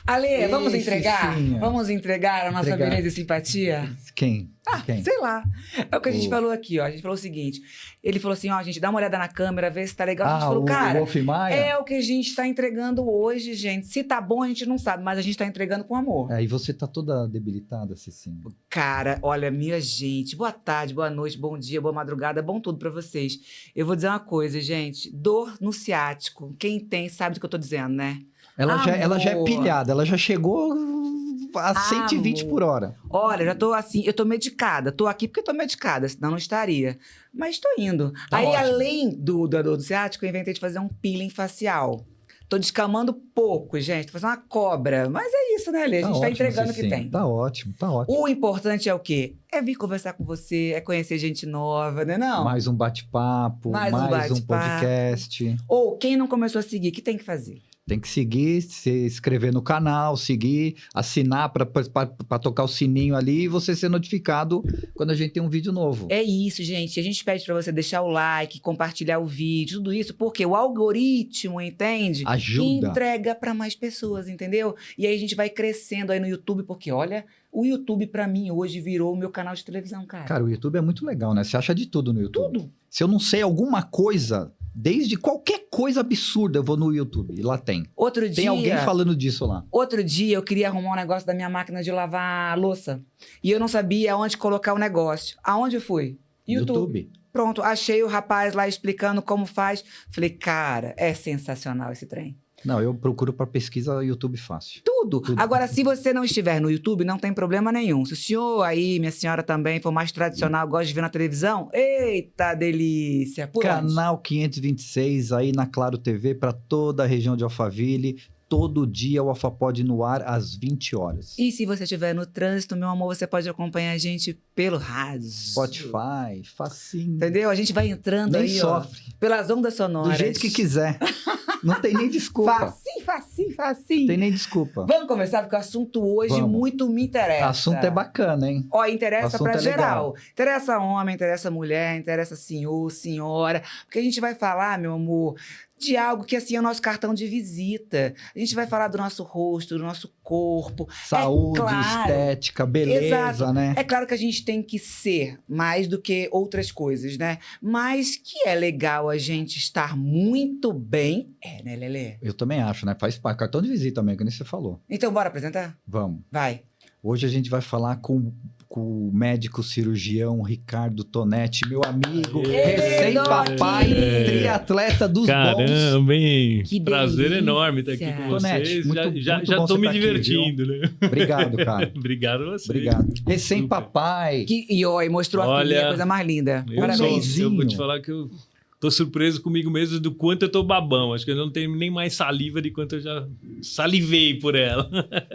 Ale, vamos Esse entregar? sim, ó. Vamos entregar a nossa Entregar. beleza e simpatia? Quem? Quem? Sei lá. É o que a gente O- falou aqui, ó. A gente falou o seguinte. Ele falou assim, ó, gente, dá uma olhada na câmera, vê se tá legal. A gente Ah, falou, o cara, Wolf Maia? é o que a gente tá entregando hoje, gente. Se tá bom, a gente não sabe, mas a gente tá entregando com amor. E você tá toda debilitada, Cicinha. Cara, olha, minha gente, boa tarde, boa noite, bom dia, boa madrugada, bom tudo pra vocês. Eu vou dizer uma coisa, gente, dor no ciático, quem tem sabe do que eu tô dizendo, né? Ela já é Amor. pilhada, ela já chegou a 120 por hora. Olha, já tô assim, eu tô medicada, tô aqui porque tô medicada, senão não estaria. Mas tô indo. Tá Aí, ótimo. além da dor do ciático, eu inventei de fazer um peeling facial. Tô descamando pouco, gente, tô fazendo uma cobra. Mas é isso, né, Lê? A gente tá ótimo, entregando o que Cicinha. tem. Tá ótimo, tá ótimo. O importante é o quê? É vir conversar com você, é conhecer gente nova, né não? Mais um bate-papo, Mais um mais um bate-papo. podcast. Ou quem não começou a seguir, o que tem que fazer? Tem que seguir, se inscrever no canal, seguir, assinar para tocar o sininho ali e você ser notificado quando a gente tem um vídeo novo. É isso, gente. A gente pede pra você deixar o like, compartilhar o vídeo, tudo isso, porque o algoritmo, entende? Ajuda. Entrega pra mais pessoas, entendeu? E aí a gente vai crescendo aí no YouTube, porque olha, o YouTube pra mim hoje virou o meu canal de televisão, cara. Cara, o YouTube é muito legal, né? Você acha de tudo no YouTube. Tudo. Se eu não sei alguma coisa, desde qualquer coisa absurda, eu vou no YouTube e lá tem. Outro Tem alguém falando disso lá. Outro dia eu queria arrumar um negócio da minha máquina de lavar louça. E eu não sabia onde colocar o negócio. Aonde eu fui? YouTube. Pronto, achei o rapaz lá explicando como faz. Falei, cara, é sensacional esse trem. Não, eu procuro para pesquisa YouTube fácil. Tudo. Agora, se você não estiver no YouTube, não tem problema nenhum. Se o senhor aí, minha senhora também, for mais tradicional, gosta de ver na televisão, eita delícia. Por onde? Canal 526 aí na Claro TV para toda a região de Alphaville. Todo dia o Alfapod no ar às 20 horas. E se você estiver no trânsito, meu amor, você pode acompanhar a gente pelo rádio. Spotify, facinho. Entendeu? A gente vai entrando Nem aí, sofre. ó, pelas ondas sonoras. Do jeito que quiser. Não tem nem desculpa. Facinho. Tem nem desculpa. Vamos começar, porque o assunto hoje Vamos. muito me interessa. O assunto é bacana, hein? Ó, interessa Assunto pra é geral. legal. Interessa homem, interessa mulher, interessa senhor, senhora. Porque a gente vai falar, meu amor, de algo que, assim, é o nosso cartão de visita. A gente vai falar do nosso rosto, do nosso corpo. Saúde, claro. estética, beleza, Exato. né? É claro que a gente tem que ser mais do que outras coisas, né? Mas que é legal a gente estar muito bem. É, né, Lelê? Eu também acho, né? Faz parte. Cartão de visita também, que nem você falou. Então, bora apresentar? Vamos. Vai. Hoje a gente vai falar com o médico cirurgião Ricardo Tonetti, meu amigo, Ei, recém-papai, Doc! triatleta dos bons. Caramba, hein? Que Prazer delícia. enorme estar aqui com Tonete, vocês. muito já bom já tô você me tá aqui, divertindo, né? Obrigado, cara. Obrigado a vocês. Obrigado. Recém-papai. E mostrou a Olha, filhinha, a coisa mais linda. Eu Parabéns. vou te falar que eu tô surpreso comigo mesmo do quanto eu tô babão. Acho que eu não tenho nem mais saliva de quanto eu já salivei por ela.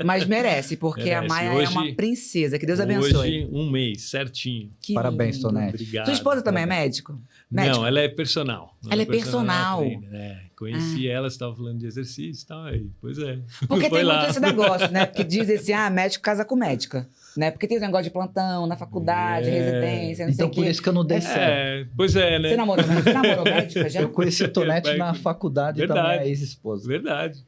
Mas merece, porque a Merece. Maia é Hoje- uma princesa. Que Deus abençoe. Hoje, um mês, certinho. Que Parabéns, lindo. Tonete. Obrigado. Sua esposa também é médico? Médico? Não, ela é personal. Ela é personal. trainer, é. Conheci ela, você estava falando de exercício e tal. Aí, pois é. Porque Foi tem lá. muito esse negócio, né? Porque dizem assim, médico casa com médica. Né? Porque tem esse negócio de plantão, na faculdade, É. residência, não sei Então, o por quê. isso que eu não dei certo. É, pois é, né? Você namorou médica já? Eu conheci o Tonete na faculdade Verdade. também, a ex-esposa. Verdade.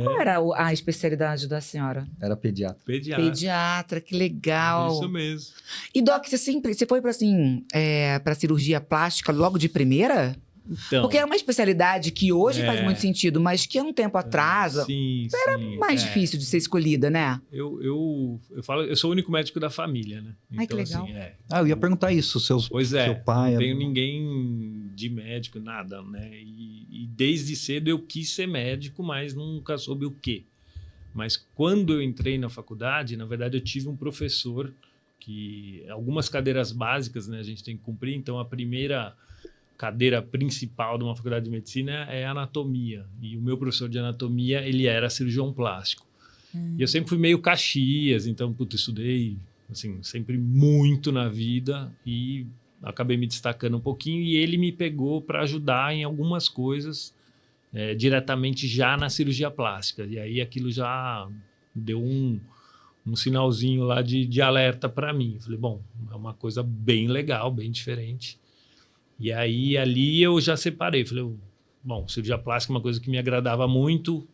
Qual era a especialidade da senhora? Era pediatra. Pediatra. Pediatra, que legal. Isso mesmo. E, Doc, você foi para assim, para cirurgia plástica logo de primeira? Então, Porque é uma especialidade que hoje É. faz muito sentido, mas que há um tempo atrás sim, era sim, mais é. difícil de ser escolhida, né? Eu falo, eu sou o único médico da família, né? Ai, que legal. Assim, Eu ia perguntar isso, Pois é, seu pai. não tenho ninguém de médico, nada, né? E desde cedo eu quis ser médico, mas nunca soube o quê. Mas quando eu entrei na faculdade, na verdade eu tive um professor que algumas cadeiras básicas, né, a gente tem que cumprir. Então a primeira cadeira principal de uma faculdade de medicina é anatomia. E o meu professor de anatomia, ele era cirurgião plástico. E eu sempre fui meio Caxias, então, estudei, assim, sempre muito na vida e acabei me destacando um pouquinho. E ele me pegou para ajudar em algumas coisas diretamente já na cirurgia plástica. E aí aquilo já deu um sinalzinho lá de alerta para mim. Falei, bom, é uma coisa bem legal, bem diferente. E aí ali eu já separei. Falei, bom, cirurgia plástica é uma coisa que me agradava muito,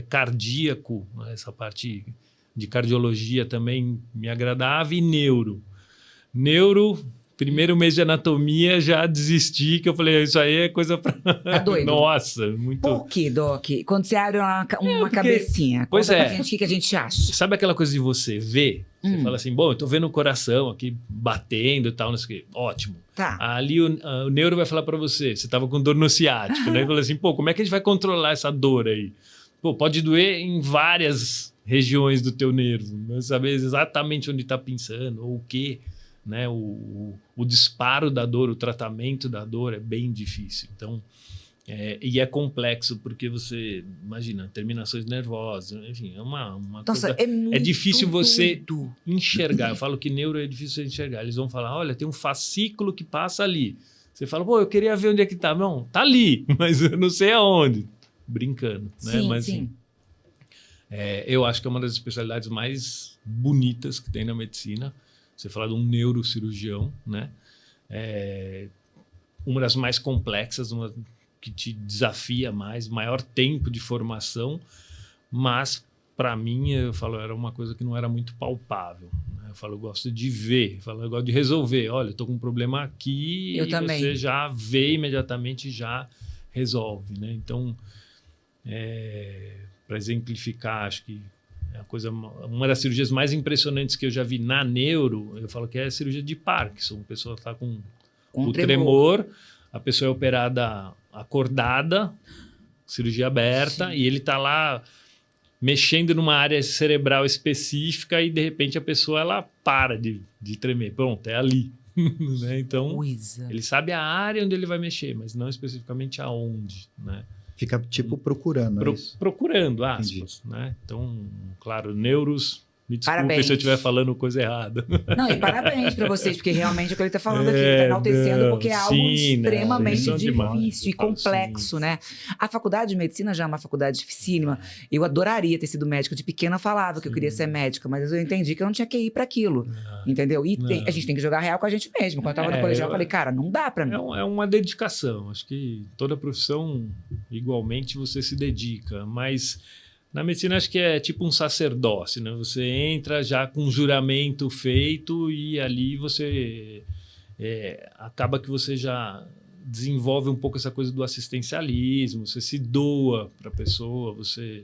cardíaco, né? Essa parte de cardiologia também me agradava, e neuro, primeiro mês de anatomia, já desisti, que eu falei, isso aí é coisa pra... Tá doido? Nossa, muito... Por que, Doc? Quando você abre uma porque... cabecinha, pois conta pra gente o que a gente acha. Sabe aquela coisa de você ver? Você fala assim, bom, eu tô vendo o coração aqui batendo e tal, não sei o quê. Ótimo. Tá. Ali o neuro vai falar pra você, você tava com dor no ciático, né? E fala assim, pô, como é que a gente vai controlar essa dor aí? Pô, pode doer em várias regiões do teu nervo, não saber exatamente onde tá pensando, ou o quê, né? O disparo da dor, o tratamento da dor é bem difícil. Então, e é complexo, porque você, imagina, terminações nervosas, enfim, é uma Nossa, coisa... É difícil você doido. enxergar. Eu falo que neuro é difícil você enxergar. Eles vão falar, olha, tem um fascículo que passa ali. Você fala, pô, eu queria ver onde é que tá. Não, tá ali, mas eu não sei aonde. Brincando, né? Sim, Mas, sim. eu acho que é uma das especialidades mais bonitas que tem na medicina. Você fala de um neurocirurgião, né? Uma das mais complexas, uma que te desafia mais, maior tempo de formação, mas para mim, eu falo, era uma coisa que não era muito palpável, né? Eu falo, eu gosto de ver, eu falo, eu gosto de resolver. Olha, eu tô com um problema aqui, Eu também. você já vê imediatamente e já resolve, né? Então, para exemplificar, acho que uma das cirurgias mais impressionantes que eu já vi na neuro, eu falo que é a cirurgia de Parkinson. A pessoa está com o tremor, a pessoa é operada acordada, cirurgia aberta, e ele está lá mexendo numa área cerebral específica e, de repente, a pessoa ela para de tremer. Pronto, é ali. Né? Então, ele sabe a área onde ele vai mexer, mas não especificamente aonde, né? Fica, tipo, procurando. Procurando, aspas, né? Então, claro, neuros... Me desculpe se eu estiver falando coisa errada. Não, e parabéns para vocês, porque realmente é o que ele está falando aqui, está enaltecendo, porque é algo extremamente difícil e complexo, né? A faculdade de medicina já é uma faculdade dificílima. Eu adoraria ter sido médico. De pequena eu falava que eu queria ser médica, mas eu entendi que eu não tinha que ir para aquilo, entendeu? E a gente tem que jogar real com a gente mesmo. Quando eu estava no colegial, eu falei, cara, não dá para mim. É uma dedicação. Acho que toda profissão, igualmente, você se dedica, mas... Na medicina, acho que é tipo um sacerdócio, né? Você entra já com um juramento feito e ali você acaba que você já desenvolve um pouco essa coisa do assistencialismo, você se doa para a pessoa, você...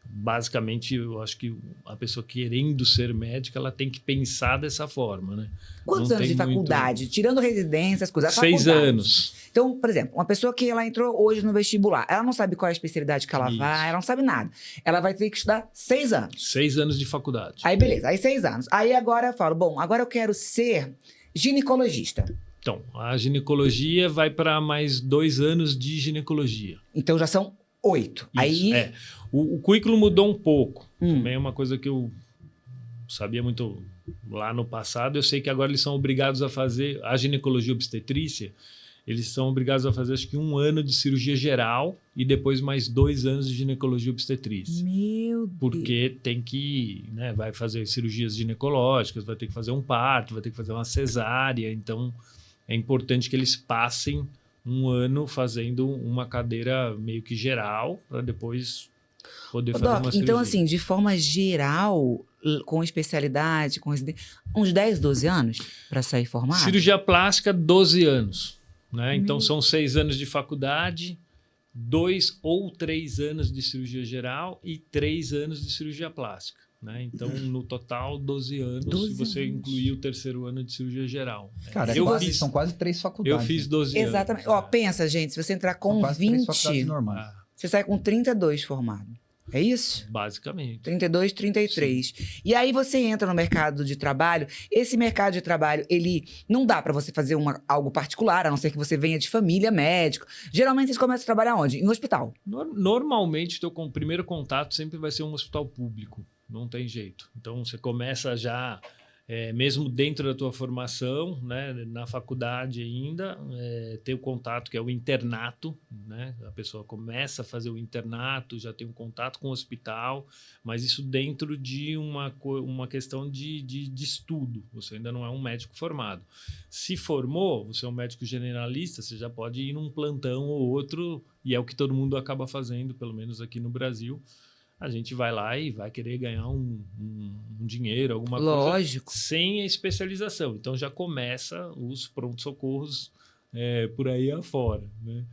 Basicamente, eu acho que a pessoa querendo ser médica, ela tem que pensar dessa forma, né? Quantos anos de faculdade? Tirando residência, as coisas. 6 anos. Então, por exemplo, uma pessoa que ela entrou hoje no vestibular, ela não sabe qual é a especialidade que ela vai, ela não sabe nada. Ela vai ter que estudar 6 anos. 6 anos de faculdade. Aí, beleza. Aí, 6 anos. Aí, agora eu falo, bom, agora eu quero ser ginecologista. Então, a ginecologia vai para mais 2 anos de ginecologia. Então, já são 8. Aí... O currículo mudou um pouco. Também é uma coisa que eu sabia muito lá no passado. Eu sei que agora eles são obrigados a fazer a ginecologia obstetrícia. Eles são obrigados a fazer, acho que 1 ano de cirurgia geral e depois mais 2 anos de ginecologia obstetrícia. Meu Deus. Porque tem que, né, vai fazer cirurgias ginecológicas, vai ter que fazer um parto, vai ter que fazer uma cesárea. Então, é importante que eles passem 1 ano fazendo uma cadeira meio que geral para depois poder fazer uma cirurgia. Então, assim, de forma geral, com especialidade, com uns 10, 12 anos para sair formado? Cirurgia plástica, 12 anos. Né? Então, são 6 anos de faculdade, 2 ou 3 anos de cirurgia geral e 3 anos de cirurgia plástica. Né? Então, no total, 12 anos, se você incluir o 3º ano de cirurgia geral. Cara, são quase 3 faculdades. Eu fiz 12 anos. Exatamente. Ó, pensa, gente, se você entrar com 20, você sai com 32 formado. É isso? Basicamente. 32, 33. Sim. E aí você entra no mercado de trabalho. Esse mercado de trabalho, ele não dá para você fazer algo particular, a não ser que você venha de família, médico. Geralmente vocês começam a trabalhar onde? Em um hospital. Normalmente, o primeiro contato sempre vai ser um hospital público. Não tem jeito. Então, você começa já mesmo dentro da tua formação, né, na faculdade ainda, ter o contato que é o internato, né? A pessoa começa a fazer o internato, já tem um contato com o hospital, mas isso dentro de uma questão de estudo. Você ainda não é um médico formado. Se formou, você é um médico generalista, você já pode ir num plantão ou outro, e é o que todo mundo acaba fazendo, pelo menos aqui no Brasil. A gente vai lá e vai querer ganhar um dinheiro, alguma coisa, sem a especialização. Então, já começa os pronto-socorros por aí afora, né?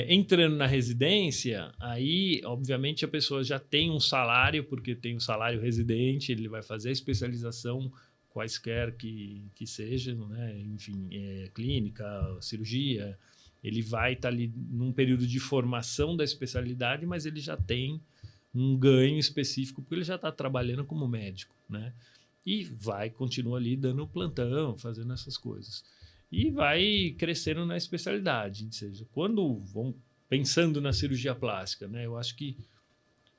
Entrando na residência, aí, obviamente, a pessoa já tem um salário, porque tem um salário residente, ele vai fazer a especialização, quaisquer que sejam, né? Enfim, clínica, cirurgia. Ele vai estar ali num período de formação da especialidade, mas ele já tem um ganho específico, porque ele já está trabalhando como médico, né? E continua ali dando plantão, fazendo essas coisas. E vai crescendo na especialidade. Ou seja, quando vão pensando na cirurgia plástica, né? Eu acho que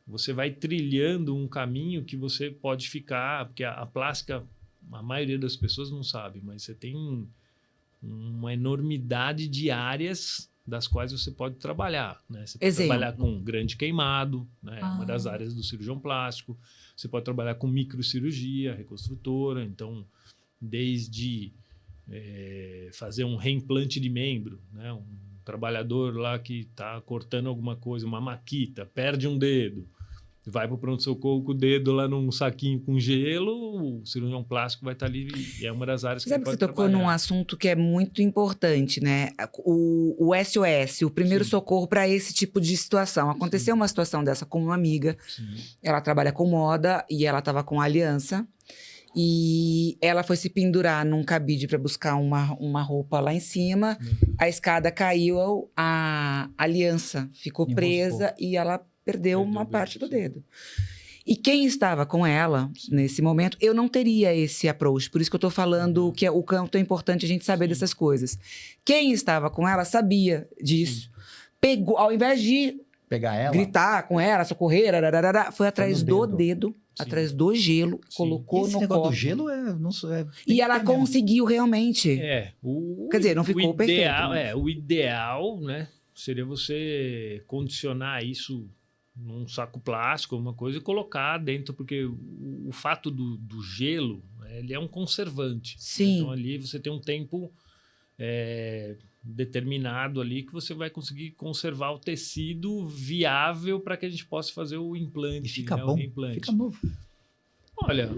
você vai trilhando um caminho que você pode ficar, porque a plástica, a maioria das pessoas não sabe, mas você tem uma enormidade de áreas das quais você pode trabalhar, né? Você pode trabalhar com grande queimado, né? Uma das áreas do cirurgião plástico. Você pode trabalhar com microcirurgia, reconstrutora. Então, desde fazer um reimplante de membro, né? Um trabalhador lá que está cortando alguma coisa, uma maquita, perde um dedo, vai para o pronto-socorro com o dedo lá num saquinho com gelo, o cirurgião plástico vai estar ali e é uma das áreas que Sabe que você tocou num assunto que é muito importante, né? O SOS, o primeiro socorro para esse tipo de situação. Aconteceu uma situação dessa com uma amiga. Sim. Ela trabalha com moda e ela estava com aliança. E ela foi se pendurar num cabide para buscar uma roupa lá em cima. A escada caiu, a aliança ficou presa e ela perdeu uma parte do dedo. E quem estava com ela nesse momento, eu não teria esse approach. Por isso que eu estou falando que o quanto é importante a gente saber dessas coisas. Quem estava com ela sabia disso. Pegou, ao invés de pegar ela, gritar com ela, socorrer, foi atrás do dedo, atrás do gelo, colocou esse no negócio corpo. do gelo e ela conseguiu realmente. Quer dizer, não ficou perfeito. Mas... o ideal, né, seria você condicionar isso num saco plástico, alguma coisa, e colocar dentro, porque o fato do gelo, ele é um conservante. Sim. Então, ali você tem um tempo determinado ali que você vai conseguir conservar o tecido viável para que a gente possa fazer o implante. E fica bom, o reimplante. Fica novo. Olha,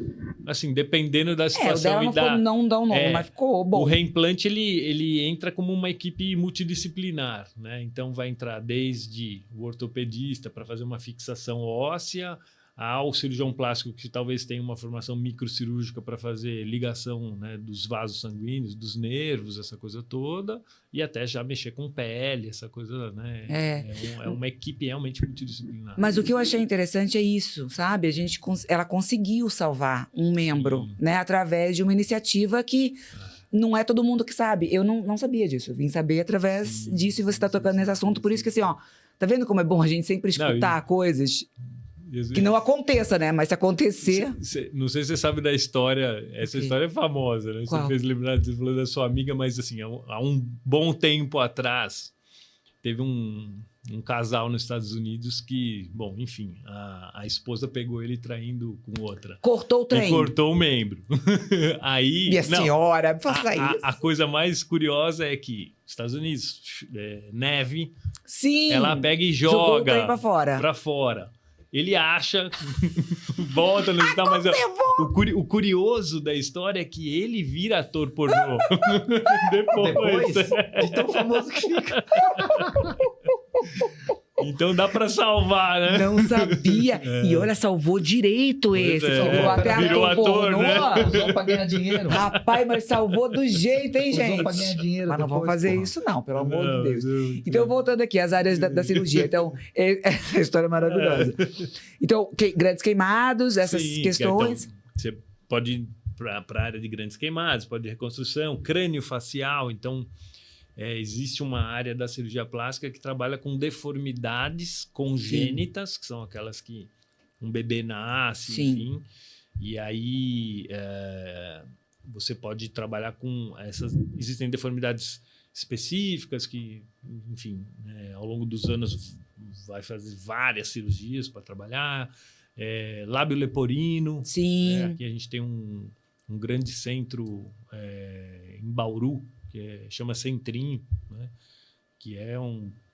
assim, dependendo da situação... o dela não dá um nome, mas ficou bom. O reimplante, ele entra como uma equipe multidisciplinar, né? Então, vai entrar desde o ortopedista para fazer uma fixação óssea, ao cirurgião plástico que talvez tenha uma formação microcirúrgica para fazer ligação, né, dos vasos sanguíneos, dos nervos, essa coisa toda, e até já mexer com pele, essa coisa, né? É uma equipe realmente multidisciplinar. Mas o que eu achei interessante é isso, sabe? Ela conseguiu salvar um membro, né, através de uma iniciativa que não é todo mundo que sabe. Eu não sabia disso, eu vim saber através disso, e você está tocando nesse assunto, por isso que assim, ó, tá vendo como é bom a gente sempre escutar coisas... Que não aconteça, né? Mas se acontecer... Não sei se você sabe da história. Essa história é famosa, né? Qual? Você fez lembrar, você falou da sua amiga, mas assim, há um bom tempo atrás, teve um casal nos Estados Unidos que, bom, enfim, a esposa pegou ele traindo com outra. Cortou o trem. E cortou o membro. Aí... Minha senhora, faça isso. A coisa mais curiosa é que Estados Unidos, neve, sim, ela pega e jogou o joga trem pra fora. Ele acha, volta no hospital, mas o curioso da história é que ele vira ator pornô. Depois, de tão famoso que fica. Então dá pra salvar, né? Não sabia. E olha, salvou direito esse. Salvou até virou ator, pornô. né? Usou pra ganhar dinheiro. Rapaz, mas salvou do jeito, hein, gente? Usou pra ganhar dinheiro. Mas não vamos fazer isso não, pelo amor de Deus. Não. Então, voltando aqui às áreas da cirurgia. Então, essa história é maravilhosa. Então, grandes queimados, essas questões... Então, você pode ir para a área de grandes queimados, pode ir reconstrução, crânio facial, então... existe uma área da cirurgia plástica que trabalha com deformidades congênitas, que são aquelas que um bebê nasce, enfim. E aí, você pode trabalhar com essas... Existem deformidades específicas que, enfim, ao longo dos anos vai fazer várias cirurgias para trabalhar. Lábio leporino. Sim. Aqui a gente tem um grande centro em Bauru, que chama Centrinho, né? Que é,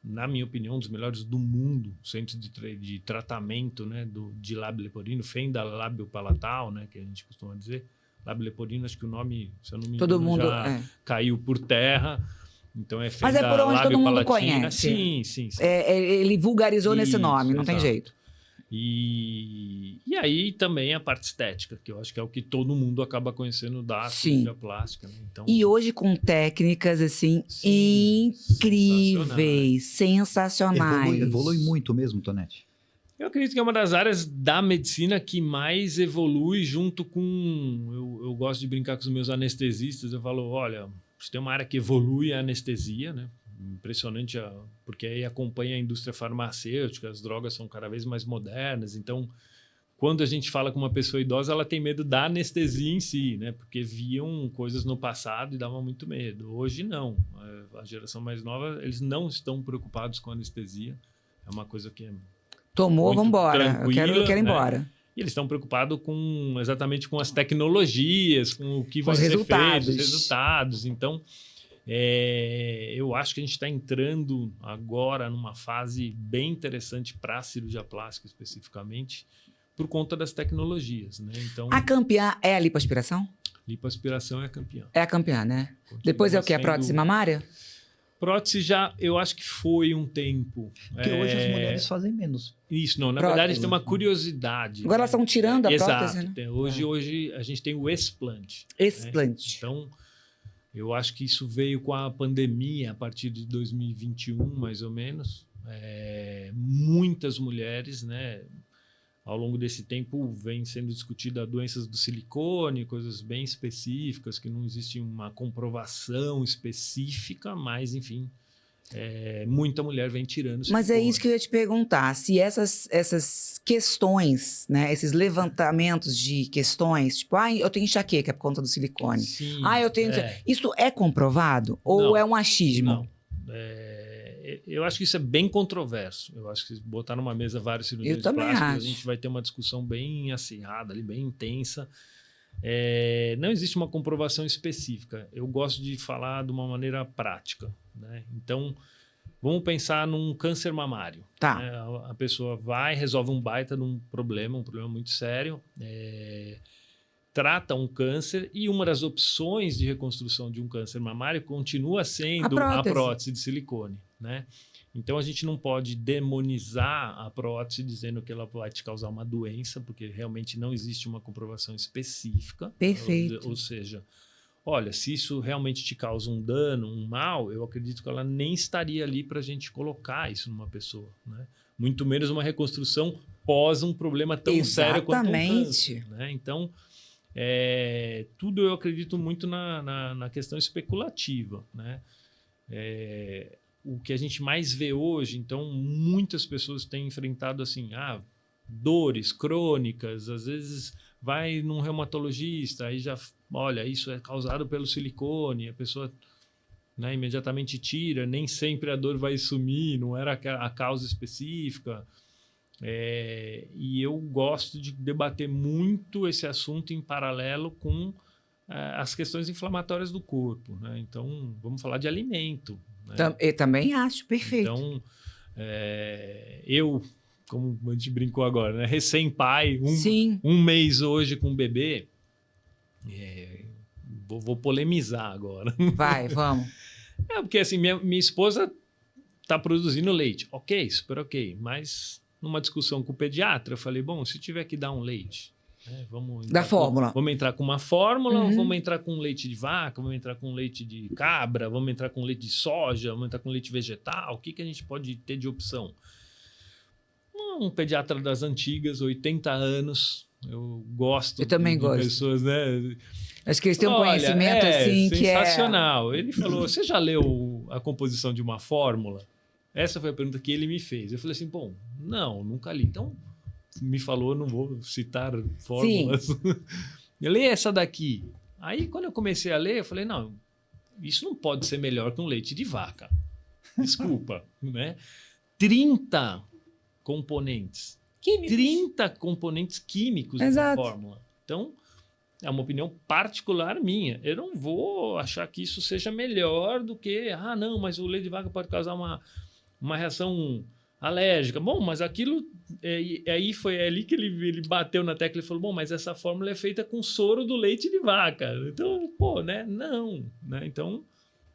na minha opinião, um dos melhores do mundo, centro de tratamento, né, de lábio leporino, fenda lábio palatal, né, que a gente costuma dizer. Lábio leporino, acho que o nome, se eu não me engano, todo mundo já caiu por terra. Então é fenda. Mas é por onde todo mundo conhece. Sim. Ele vulgarizou nesse nome, não tem jeito. E aí também a parte estética, que eu acho que é o que todo mundo acaba conhecendo da cirurgia plástica. Né? Então, e hoje com técnicas assim incríveis, sensacionais. Evolui muito mesmo, Tonetti. Eu acredito que é uma das áreas da medicina que mais evolui junto com... Eu gosto de brincar com os meus anestesistas. Eu falo, olha, se tem uma área que evolui é a anestesia, né? Impressionante, porque aí acompanha a indústria farmacêutica, as drogas são cada vez mais modernas. Então, quando a gente fala com uma pessoa idosa, ela tem medo da anestesia em si, né? Porque viam coisas no passado e dava muito medo. Hoje, não. A geração mais nova, eles não estão preocupados com anestesia. É uma coisa que é... Tomou, vamos embora. Eu quero ir embora. Né? E eles estão preocupados exatamente com as tecnologias, com o que vai ser feito, os resultados. Então, eu acho que a gente está entrando agora numa fase bem interessante para a cirurgia plástica, especificamente, por conta das tecnologias. Né? Então, a campeã é a lipoaspiração? Lipoaspiração é a campeã. É a campeã, né? Continua. Depois é o que? A prótese mamária? Prótese eu acho que foi um tempo. Porque hoje as mulheres fazem menos. Isso, não. Na verdade, tem uma curiosidade. Agora elas estão tirando a prótese, né? Hoje a gente tem o explante. Explante. Né? Então, eu acho que isso veio com a pandemia, a partir de 2021, mais ou menos. Muitas mulheres, né? Ao longo desse tempo, vem sendo discutida doenças do silicone, coisas bem específicas, que não existe uma comprovação específica, mas, enfim, muita mulher vem tirando silicone. Mas é isso que eu ia te perguntar, se essas questões, né, esses levantamentos de questões, tipo, eu tenho enxaqueca por conta do silicone. Sim, eu tenho... Isso é comprovado? Ou não, é um achismo? Não. Eu acho que isso é bem controverso. Eu acho que se botar numa mesa vários cirurgiões plásticos, a gente vai ter uma discussão bem acirrada, ali, bem intensa. Não existe uma comprovação específica. Eu gosto de falar de uma maneira prática. Né? Então, vamos pensar num câncer mamário. Tá. Né? A pessoa resolve um baita de um problema muito sério, trata um câncer e uma das opções de reconstrução de um câncer mamário continua sendo a prótese de silicone. Né? Então, a gente não pode demonizar a prótese dizendo que ela vai te causar uma doença, porque realmente não existe uma comprovação específica. Perfeito. Ou seja, olha, se isso realmente te causa um dano, um mal, eu acredito que ela nem estaria ali para a gente colocar isso numa pessoa. Né? Muito menos uma reconstrução pós um problema tão sério quanto um câncer. Né? Então, tudo eu acredito muito na questão especulativa. Né? O que a gente mais vê hoje, então, muitas pessoas têm enfrentado assim, dores crônicas, às vezes vai num reumatologista, aí já, olha, isso é causado pelo silicone, a pessoa, né, imediatamente tira, nem sempre a dor vai sumir, não era a causa específica. E eu gosto de debater muito esse assunto em paralelo com as questões inflamatórias do corpo. Né? Então, vamos falar de alimento. Né? Eu também acho, perfeito. Então, eu, como a gente brincou agora, né? Recém-pai, um mês hoje com um bebê, vou polemizar agora. Vai, vamos. Porque assim, minha esposa está produzindo leite. Ok, super ok. Mas numa discussão com o pediatra, eu falei, bom, se tiver que dar um leite, vamos da fórmula. Vamos entrar com uma fórmula, vamos entrar com leite de vaca, vamos entrar com leite de cabra, vamos entrar com leite de soja, vamos entrar com leite vegetal. O que a gente pode ter de opção? Um pediatra das antigas, 80 anos. Eu gosto eu também gosto. Pessoas, né? Acho que eles têm um conhecimento assim que é sensacional. Ele falou: você já leu a composição de uma fórmula? Essa foi a pergunta que ele me fez. Eu falei assim: bom, não, nunca li. Então, me falou, não vou citar fórmulas. Eu li essa daqui. Aí, quando eu comecei a ler, eu falei, não, isso não pode ser melhor que um leite de vaca. Desculpa, né? 30 componentes. Químicos. 30 componentes químicos na fórmula. Então, é uma opinião particular minha. Eu não vou achar que isso seja melhor do que... Ah, não, mas o leite de vaca pode causar uma reação alérgica. Bom, mas aquilo... Aí foi ali que ele bateu na tecla e falou, bom, mas essa fórmula é feita com soro do leite de vaca. Então, pô, né? Não. Né? Então,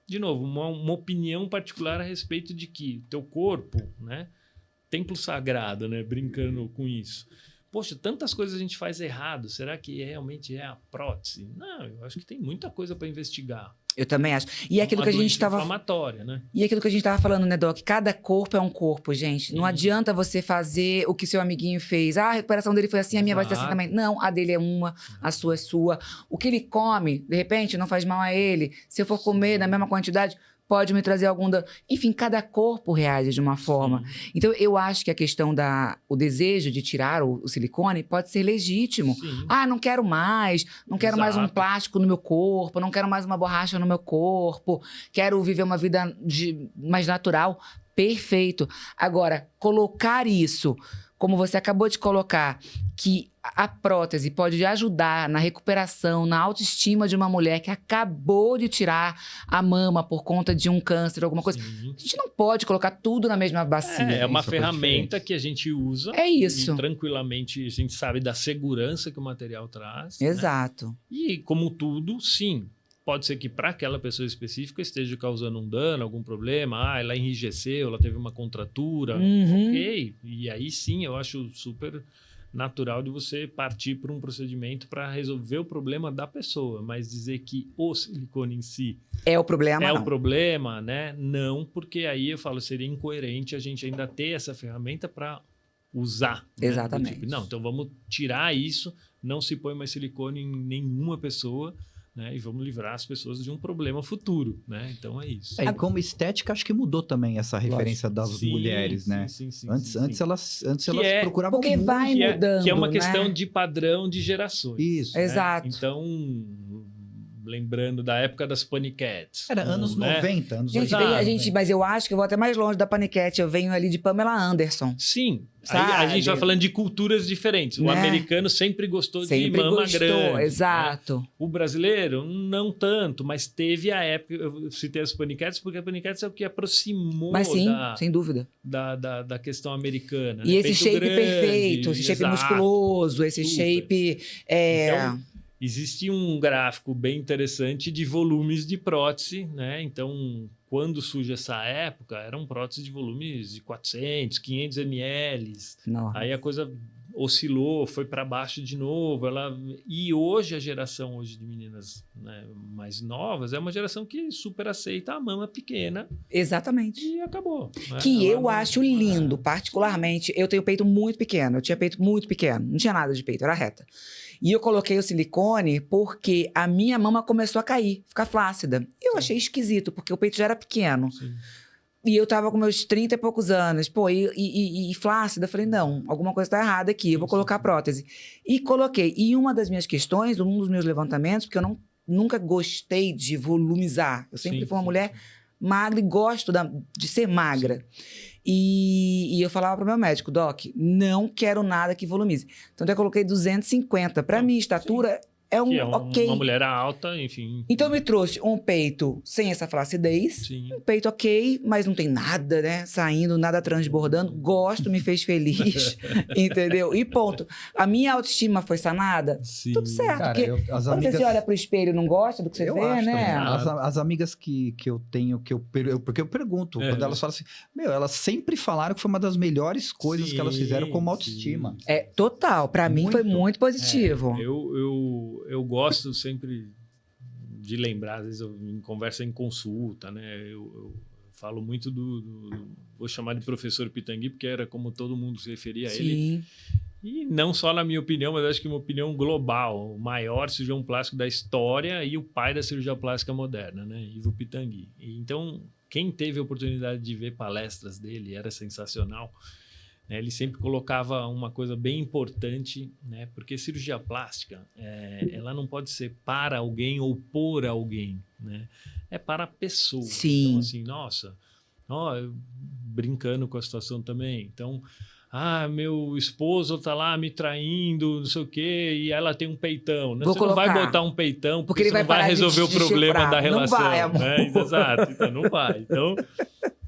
de novo, uma opinião particular a respeito de que teu corpo, né? Templo sagrado, né? Brincando com isso. Poxa, tantas coisas a gente faz errado. Será que realmente é a prótese? Não, eu acho que tem muita coisa para investigar. Eu também acho. E aquilo que a gente estava... inflamatória, né? E aquilo que a gente estava falando, né, Doc? Cada corpo é um corpo, gente. Não adianta você fazer o que seu amiguinho fez. Ah, a recuperação dele foi assim, a minha vai ser assim também. Não, a dele é uma, a sua é sua. O que ele come, de repente, não faz mal a ele. Se eu for comer na mesma quantidade... pode me trazer algum... Enfim, cada corpo reage de uma forma. Sim. Então, eu acho que a questão o desejo de tirar o silicone pode ser legítimo. Sim. Ah, não quero mais. Não quero mais um plástico no meu corpo. Não quero mais uma borracha no meu corpo. Quero viver uma vida mais natural. Perfeito. Agora, colocar isso, como você acabou de colocar, que a prótese pode ajudar na recuperação, na autoestima de uma mulher que acabou de tirar a mama por conta de um câncer, alguma coisa. Sim. A gente não pode colocar tudo na mesma bacia. É uma ferramenta que a gente usa. É isso. E tranquilamente a gente sabe da segurança que o material traz. Exato. Né? E como tudo, sim. Pode ser que para aquela pessoa específica esteja causando um dano, algum problema. Ah, ela enrijeceu, ela teve uma contratura. Ok. E aí sim, eu acho super natural de você partir para um procedimento para resolver o problema da pessoa. Mas dizer que o silicone em si é o problema, o problema, né? Não, porque aí eu falo, seria incoerente a gente ainda ter essa ferramenta para usar. Exatamente. Né? Tipo, não, então vamos tirar isso, não se põe mais silicone em nenhuma pessoa. Né? E vamos livrar as pessoas de um problema futuro, né? Então é isso. E como estética, acho que mudou também essa referência das mulheres, né? Sim. Antes elas procuravam porque vai mudando, que é uma questão de padrão de gerações. Isso. Né? Exato. Então, lembrando da época das paniquetes. Era anos 90, anos 80. Mas eu acho que eu vou até mais longe da paniquete. Eu venho ali de Pamela Anderson. Sim. Aí a gente vai falando de culturas diferentes. O americano sempre gostou de mama grande. Exato. Né? O brasileiro, não tanto, mas teve a época... Eu citei as paniquetes porque a paniquetes é o que aproximou sem dúvida. Da questão americana. E né? esse shape perfeito, esse shape musculoso, esse shape... Então, existe um gráfico bem interessante de volumes de prótese, né? Então, quando surge essa época, eram próteses de volumes de 400, 500 ml. Não. Aí a coisa oscilou, foi para baixo de novo. E hoje, a geração de meninas, né, mais novas é uma geração que super aceita a mama pequena. Exatamente. E acabou. Né? Que eu acho lindo, particularmente. Eu tenho peito muito pequeno. Eu tinha peito muito pequeno. Não tinha nada de peito, era reta. E eu coloquei o silicone porque a minha mama começou a cair, ficar flácida. Eu achei esquisito, porque o peito já era pequeno. Sim. E eu tava com meus 30 e poucos anos. Pô, e flácida. Eu falei, não, alguma coisa tá errada aqui. Eu vou colocar prótese. E coloquei. E uma das minhas questões, um dos meus levantamentos, porque eu nunca gostei de volumizar. Eu sempre fui uma mulher magra e gosto de ser magra. E eu falava para o meu médico, Doc, não quero nada que volumize. Então, eu coloquei 250. Para minha estatura, é ok. Uma mulher alta, enfim. Então, me trouxe um peito sem essa flacidez. Sim. Um peito ok, mas não tem nada, né? Saindo, nada transbordando. Gosto, me fez feliz. Entendeu? E ponto. A minha autoestima foi sanada. Sim. Tudo certo. Cara, porque quando você se olha pro espelho e não gosta do que você vê, né? As amigas que eu tenho, porque eu pergunto, quando elas falam assim, elas sempre falaram que foi uma das melhores coisas que elas fizeram como autoestima. É, total. Pra mim foi muito positivo. Eu gosto sempre de lembrar, às vezes em conversa em consulta, né? Eu falo muito vou chamar de professor Pitangui, porque era como todo mundo se referia a ele. E não só na minha opinião, mas acho que uma opinião global. O maior cirurgião plástico da história e o pai da cirurgia plástica moderna, né? Ivo Pitangui. Então, quem teve a oportunidade de ver palestras dele, era sensacional. né, ele sempre colocava uma coisa bem importante, né, porque cirurgia plástica, ela não pode ser para alguém ou por alguém, né? É para a pessoa. Sim. Então, assim, nossa, eu brincando com a situação também. Então, meu esposo tá lá me traindo, não sei o quê, e ela tem um peitão. Você não vai botar um peitão porque ele você não vai resolver o problema da relação. Não vai, amor. Né? Exato, então não vai. Então,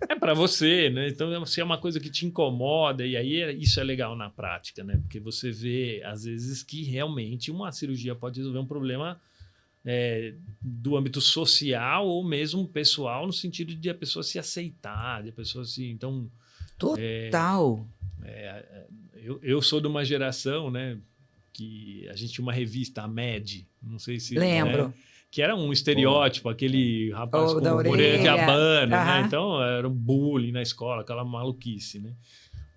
é para você, né? Então, se é uma coisa que te incomoda, e aí isso é legal na prática, né? Porque você vê, às vezes, que realmente uma cirurgia pode resolver um problema do âmbito social ou mesmo pessoal, no sentido de a pessoa se aceitar, de a pessoa se... Então, total. Eu sou de uma geração, né, que a gente tinha uma revista, a Med, não sei se... Lembro. Né, que era um estereótipo, aquele rapaz com da orelha de abano, Aham. né? Então, era um bullying na escola, aquela maluquice, né?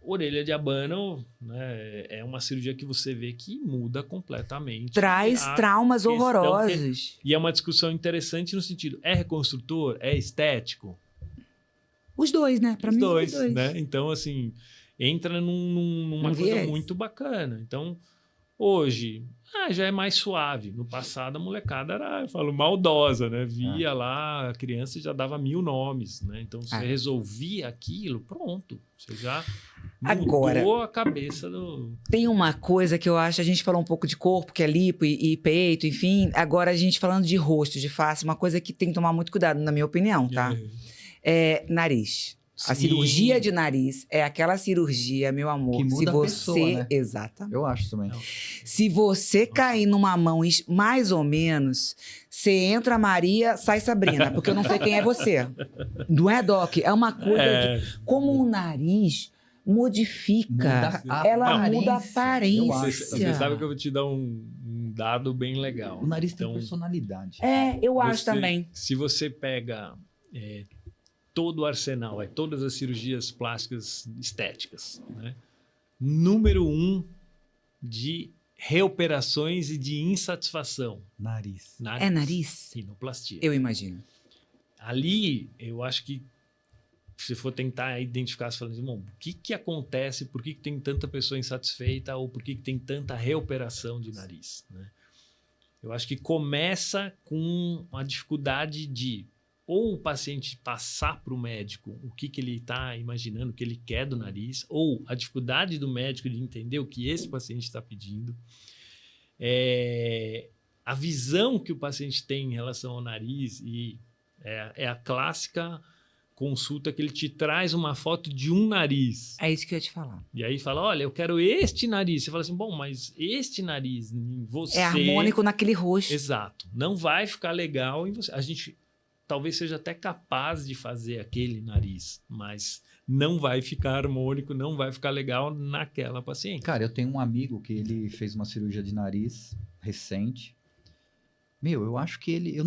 Orelha de abano, né, é uma cirurgia que você vê que muda completamente. Traz traumas horrorosos. E é uma discussão interessante no sentido, é reconstrutor? É estético? Os dois, né? Para mim, os dois. Né? Então, assim, entra numa coisa muito bacana. Então, hoje, já é mais suave. No passado, a molecada era, eu falo, maldosa, né? Via lá, a criança já dava 1000 nomes, né? Então, você resolvia aquilo, pronto. Você já mudou a cabeça do... Tem uma coisa que eu acho, a gente falou um pouco de corpo, que é lipo e peito, enfim. Agora, a gente falando de rosto, de face, uma coisa que tem que tomar muito cuidado, na minha opinião, tá? É nariz. Sim. A cirurgia de nariz é aquela cirurgia, meu amor, que muda se você... a pessoa, né? Exatamente. Eu acho também. Se você cair numa mão mais ou menos, você entra Maria, sai Sabrina, porque eu não sei quem é você. Não é, Doc? É uma coisa de... Como o nariz modifica, ela muda a aparência. Você sabe que eu vou te dar um dado bem legal. O nariz tem personalidade. Eu acho também. Se você pega... todo o arsenal, todas as cirurgias plásticas estéticas, né? Número 1 de reoperações e de insatisfação. Nariz. É nariz? Rinoplastia. Eu imagino. Ali, eu acho que se for tentar identificar, você fala assim, bom, o que acontece, por que tem tanta pessoa insatisfeita ou por que tem tanta reoperação de nariz, né? Eu acho que começa com a dificuldade de ou o paciente passar para o médico o que ele está imaginando, o que ele quer do nariz, ou a dificuldade do médico de entender o que esse paciente está pedindo. A visão que o paciente tem em relação ao nariz e é a clássica consulta que ele te traz uma foto de um nariz. É isso que eu ia te falar. E aí fala, olha, eu quero este nariz. Você fala assim, bom, mas este nariz em você... É harmônico naquele rosto. Exato. Não vai ficar legal em você. A gente... talvez seja até capaz de fazer aquele nariz, mas não vai ficar harmônico, não vai ficar legal naquela paciente. Cara, eu tenho um amigo que ele fez uma cirurgia de nariz recente. Eu acho que ele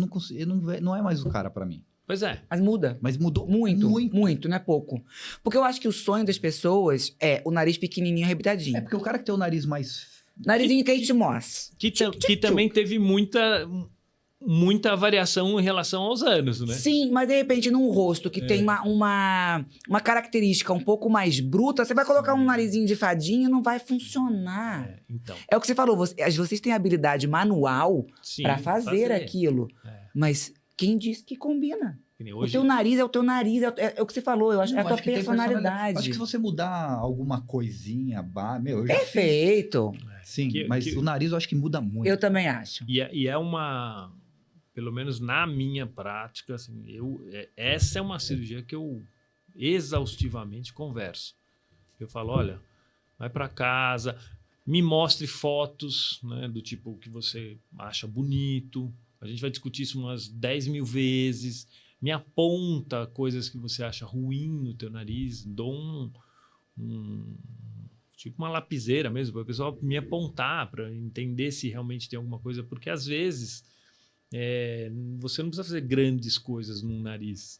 não é mais o cara pra mim. Pois é. Mas muda. Mas mudou muito, não é pouco. Porque eu acho que o sonho das pessoas é o nariz pequenininho, arrebitadinho. É porque o cara que tem o nariz mais... Narizinho Kate Moss. Que também teve muita variação em relação aos anos, né? Sim, mas de repente num rosto que tem uma característica um pouco mais bruta, você vai colocar um narizinho de fadinha, não vai funcionar. Então. É o que você falou, vocês têm habilidade manual para fazer aquilo, mas quem disse que combina? Hoje... O teu nariz é o teu nariz, é o que você falou, eu acho, é a tua personalidade. Acho que se você mudar alguma coisinha, eu já Perfeito. Sim, mas o nariz eu acho que muda muito. Eu também acho. E é uma... Pelo menos na minha prática, assim, essa é uma cirurgia que eu exaustivamente converso. Eu falo, olha, vai para casa, me mostre fotos, né, do tipo que você acha bonito. A gente vai discutir isso umas 10.000 vezes. Me aponta coisas que você acha ruim no teu nariz. Dou tipo uma lapiseira mesmo, para o pessoal me apontar, para entender se realmente tem alguma coisa. Porque às vezes... você não precisa fazer grandes coisas no nariz,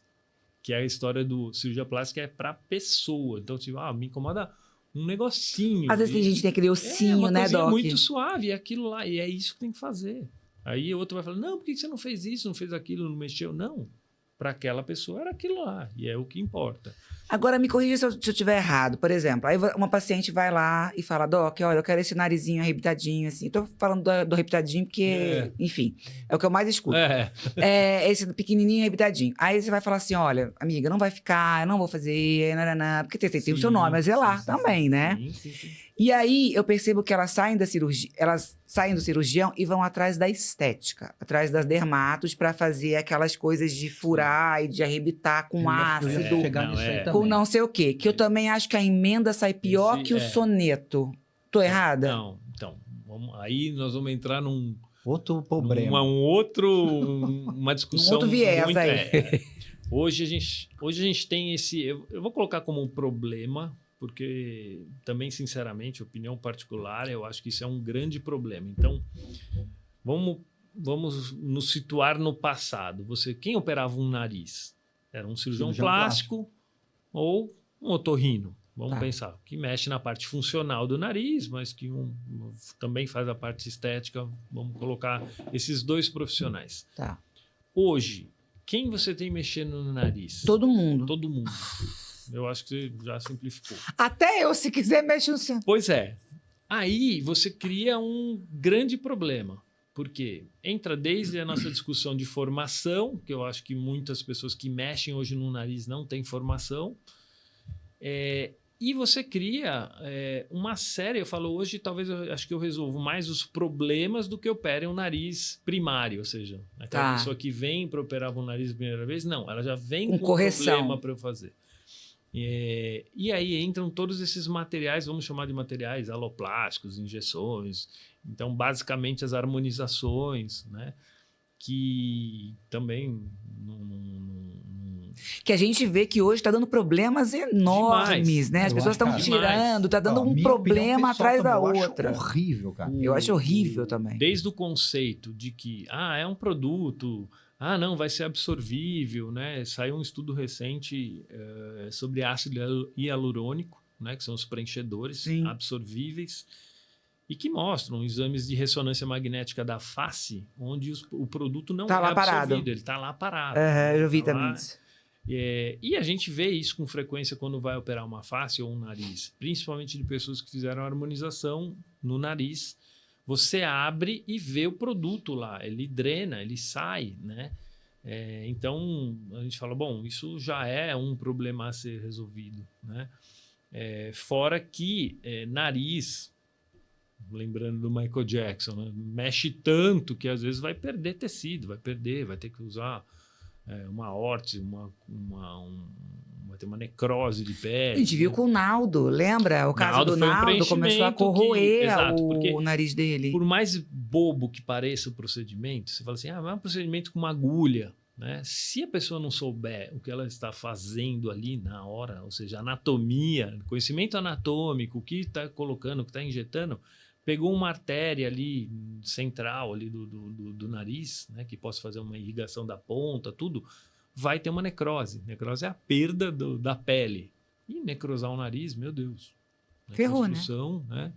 que é a história do cirurgia plástica, é para pessoa. Então, tipo, me incomoda um negocinho. Às vezes a gente tem aquele ossinho, né, Doc? Muito suave, é aquilo lá, e é isso que tem que fazer. Aí outro vai falar, não, por que você não fez isso, não fez aquilo, não mexeu? Não, para aquela pessoa era aquilo lá, e é o que importa. Agora, me corrija se eu estiver errado. Por exemplo, aí uma paciente vai lá e fala, Doc, olha, eu quero esse narizinho arrebitadinho, assim. Eu tô falando do arrebitadinho porque, enfim, é o que eu mais escuto. Esse pequenininho arrebitadinho. Aí você vai falar assim, olha, amiga, não vai ficar, eu não vou fazer, nananá, porque tem o seu nome, a zelar também, né? Sim. E aí, eu percebo que elas saem da cirurgia, elas saem do cirurgião e vão atrás da estética, atrás das dermatos, para fazer aquelas coisas de furar e de arrebitar com ácido, com não sei o quê. Que eu também acho que a emenda sai pior que o soneto. Tô errada? Não, então, aí nós vamos entrar num... Outro problema. Uma discussão... outro viés aí. Hoje a gente tem esse... Eu vou colocar como um problema... porque também, sinceramente, opinião particular, eu acho que isso é um grande problema. Então, vamos nos situar no passado. Quem operava um nariz? Era um cirurgião plástico ou um otorrino. Vamos pensar, que mexe na parte funcional do nariz, mas que também faz a parte estética. Vamos colocar esses dois profissionais. Tá. Hoje, quem você tem mexendo no nariz? Todo mundo. Todo mundo. Eu acho que você já simplificou. Até eu, se quiser, mexer no seu. Pois é. Aí você cria um grande problema. Porque entra desde a nossa discussão de formação, que eu acho que muitas pessoas que mexem hoje no nariz não têm formação. E você cria uma série, eu falo hoje, talvez acho que eu resolvo mais os problemas do que operem um nariz primário, ou seja, aquela pessoa que vem para operar um nariz a primeira vez, não, ela já vem com correção. Problema para eu fazer. E aí entram todos esses materiais, vamos chamar de materiais aloplásticos, injeções, então basicamente as harmonizações, né, que também que a gente vê que hoje está dando problemas enormes, demais, né? As pessoas estão tirando, está dando um problema atrás da outra. Eu acho horrível, cara. Eu acho horrível também. Desde o conceito de que é um produto, não, vai ser absorvível, né? Saiu um estudo recente sobre ácido hialurônico, né? Que são os preenchedores absorvíveis, e que mostram exames de ressonância magnética da face, onde o produto não é absorvido, parado. Ele está lá parado. Eu vi também isso. E a gente vê isso com frequência quando vai operar uma face ou um nariz, principalmente de pessoas que fizeram harmonização no nariz. Você abre e vê o produto lá, ele drena, ele sai, né? Então, a gente fala, bom, isso já é um problema a ser resolvido, né? Fora que nariz, lembrando do Michael Jackson, né? Mexe tanto que às vezes vai perder tecido, vai ter que usar uma órtese, vai ter uma necrose de pele. A gente viu com o Naldo, lembra? O caso do Naldo começou a corroer o nariz dele. Por mais bobo que pareça o procedimento, você fala assim, mas é um procedimento com uma agulha, né? Se a pessoa não souber o que ela está fazendo ali na hora, ou seja, anatomia, conhecimento anatômico, o que está colocando, o que está injetando, pegou uma artéria ali central ali do nariz, né, que possa fazer uma irrigação da ponta, tudo, vai ter uma necrose. Necrose é a perda da pele. E necrosar o nariz, meu Deus. Ferrou, né?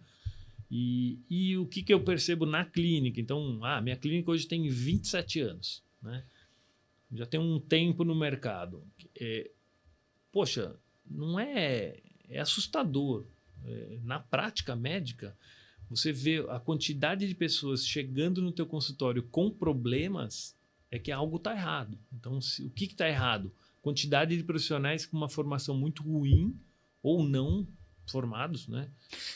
E o que eu percebo na clínica? Então, minha clínica hoje tem 27 anos, né? Já tem um tempo no mercado. Poxa, não é assustador. Na prática médica, você vê a quantidade de pessoas chegando no teu consultório com problemas, é que algo está errado. Então, o que está errado? Quantidade de profissionais com uma formação muito ruim ou não formados, né?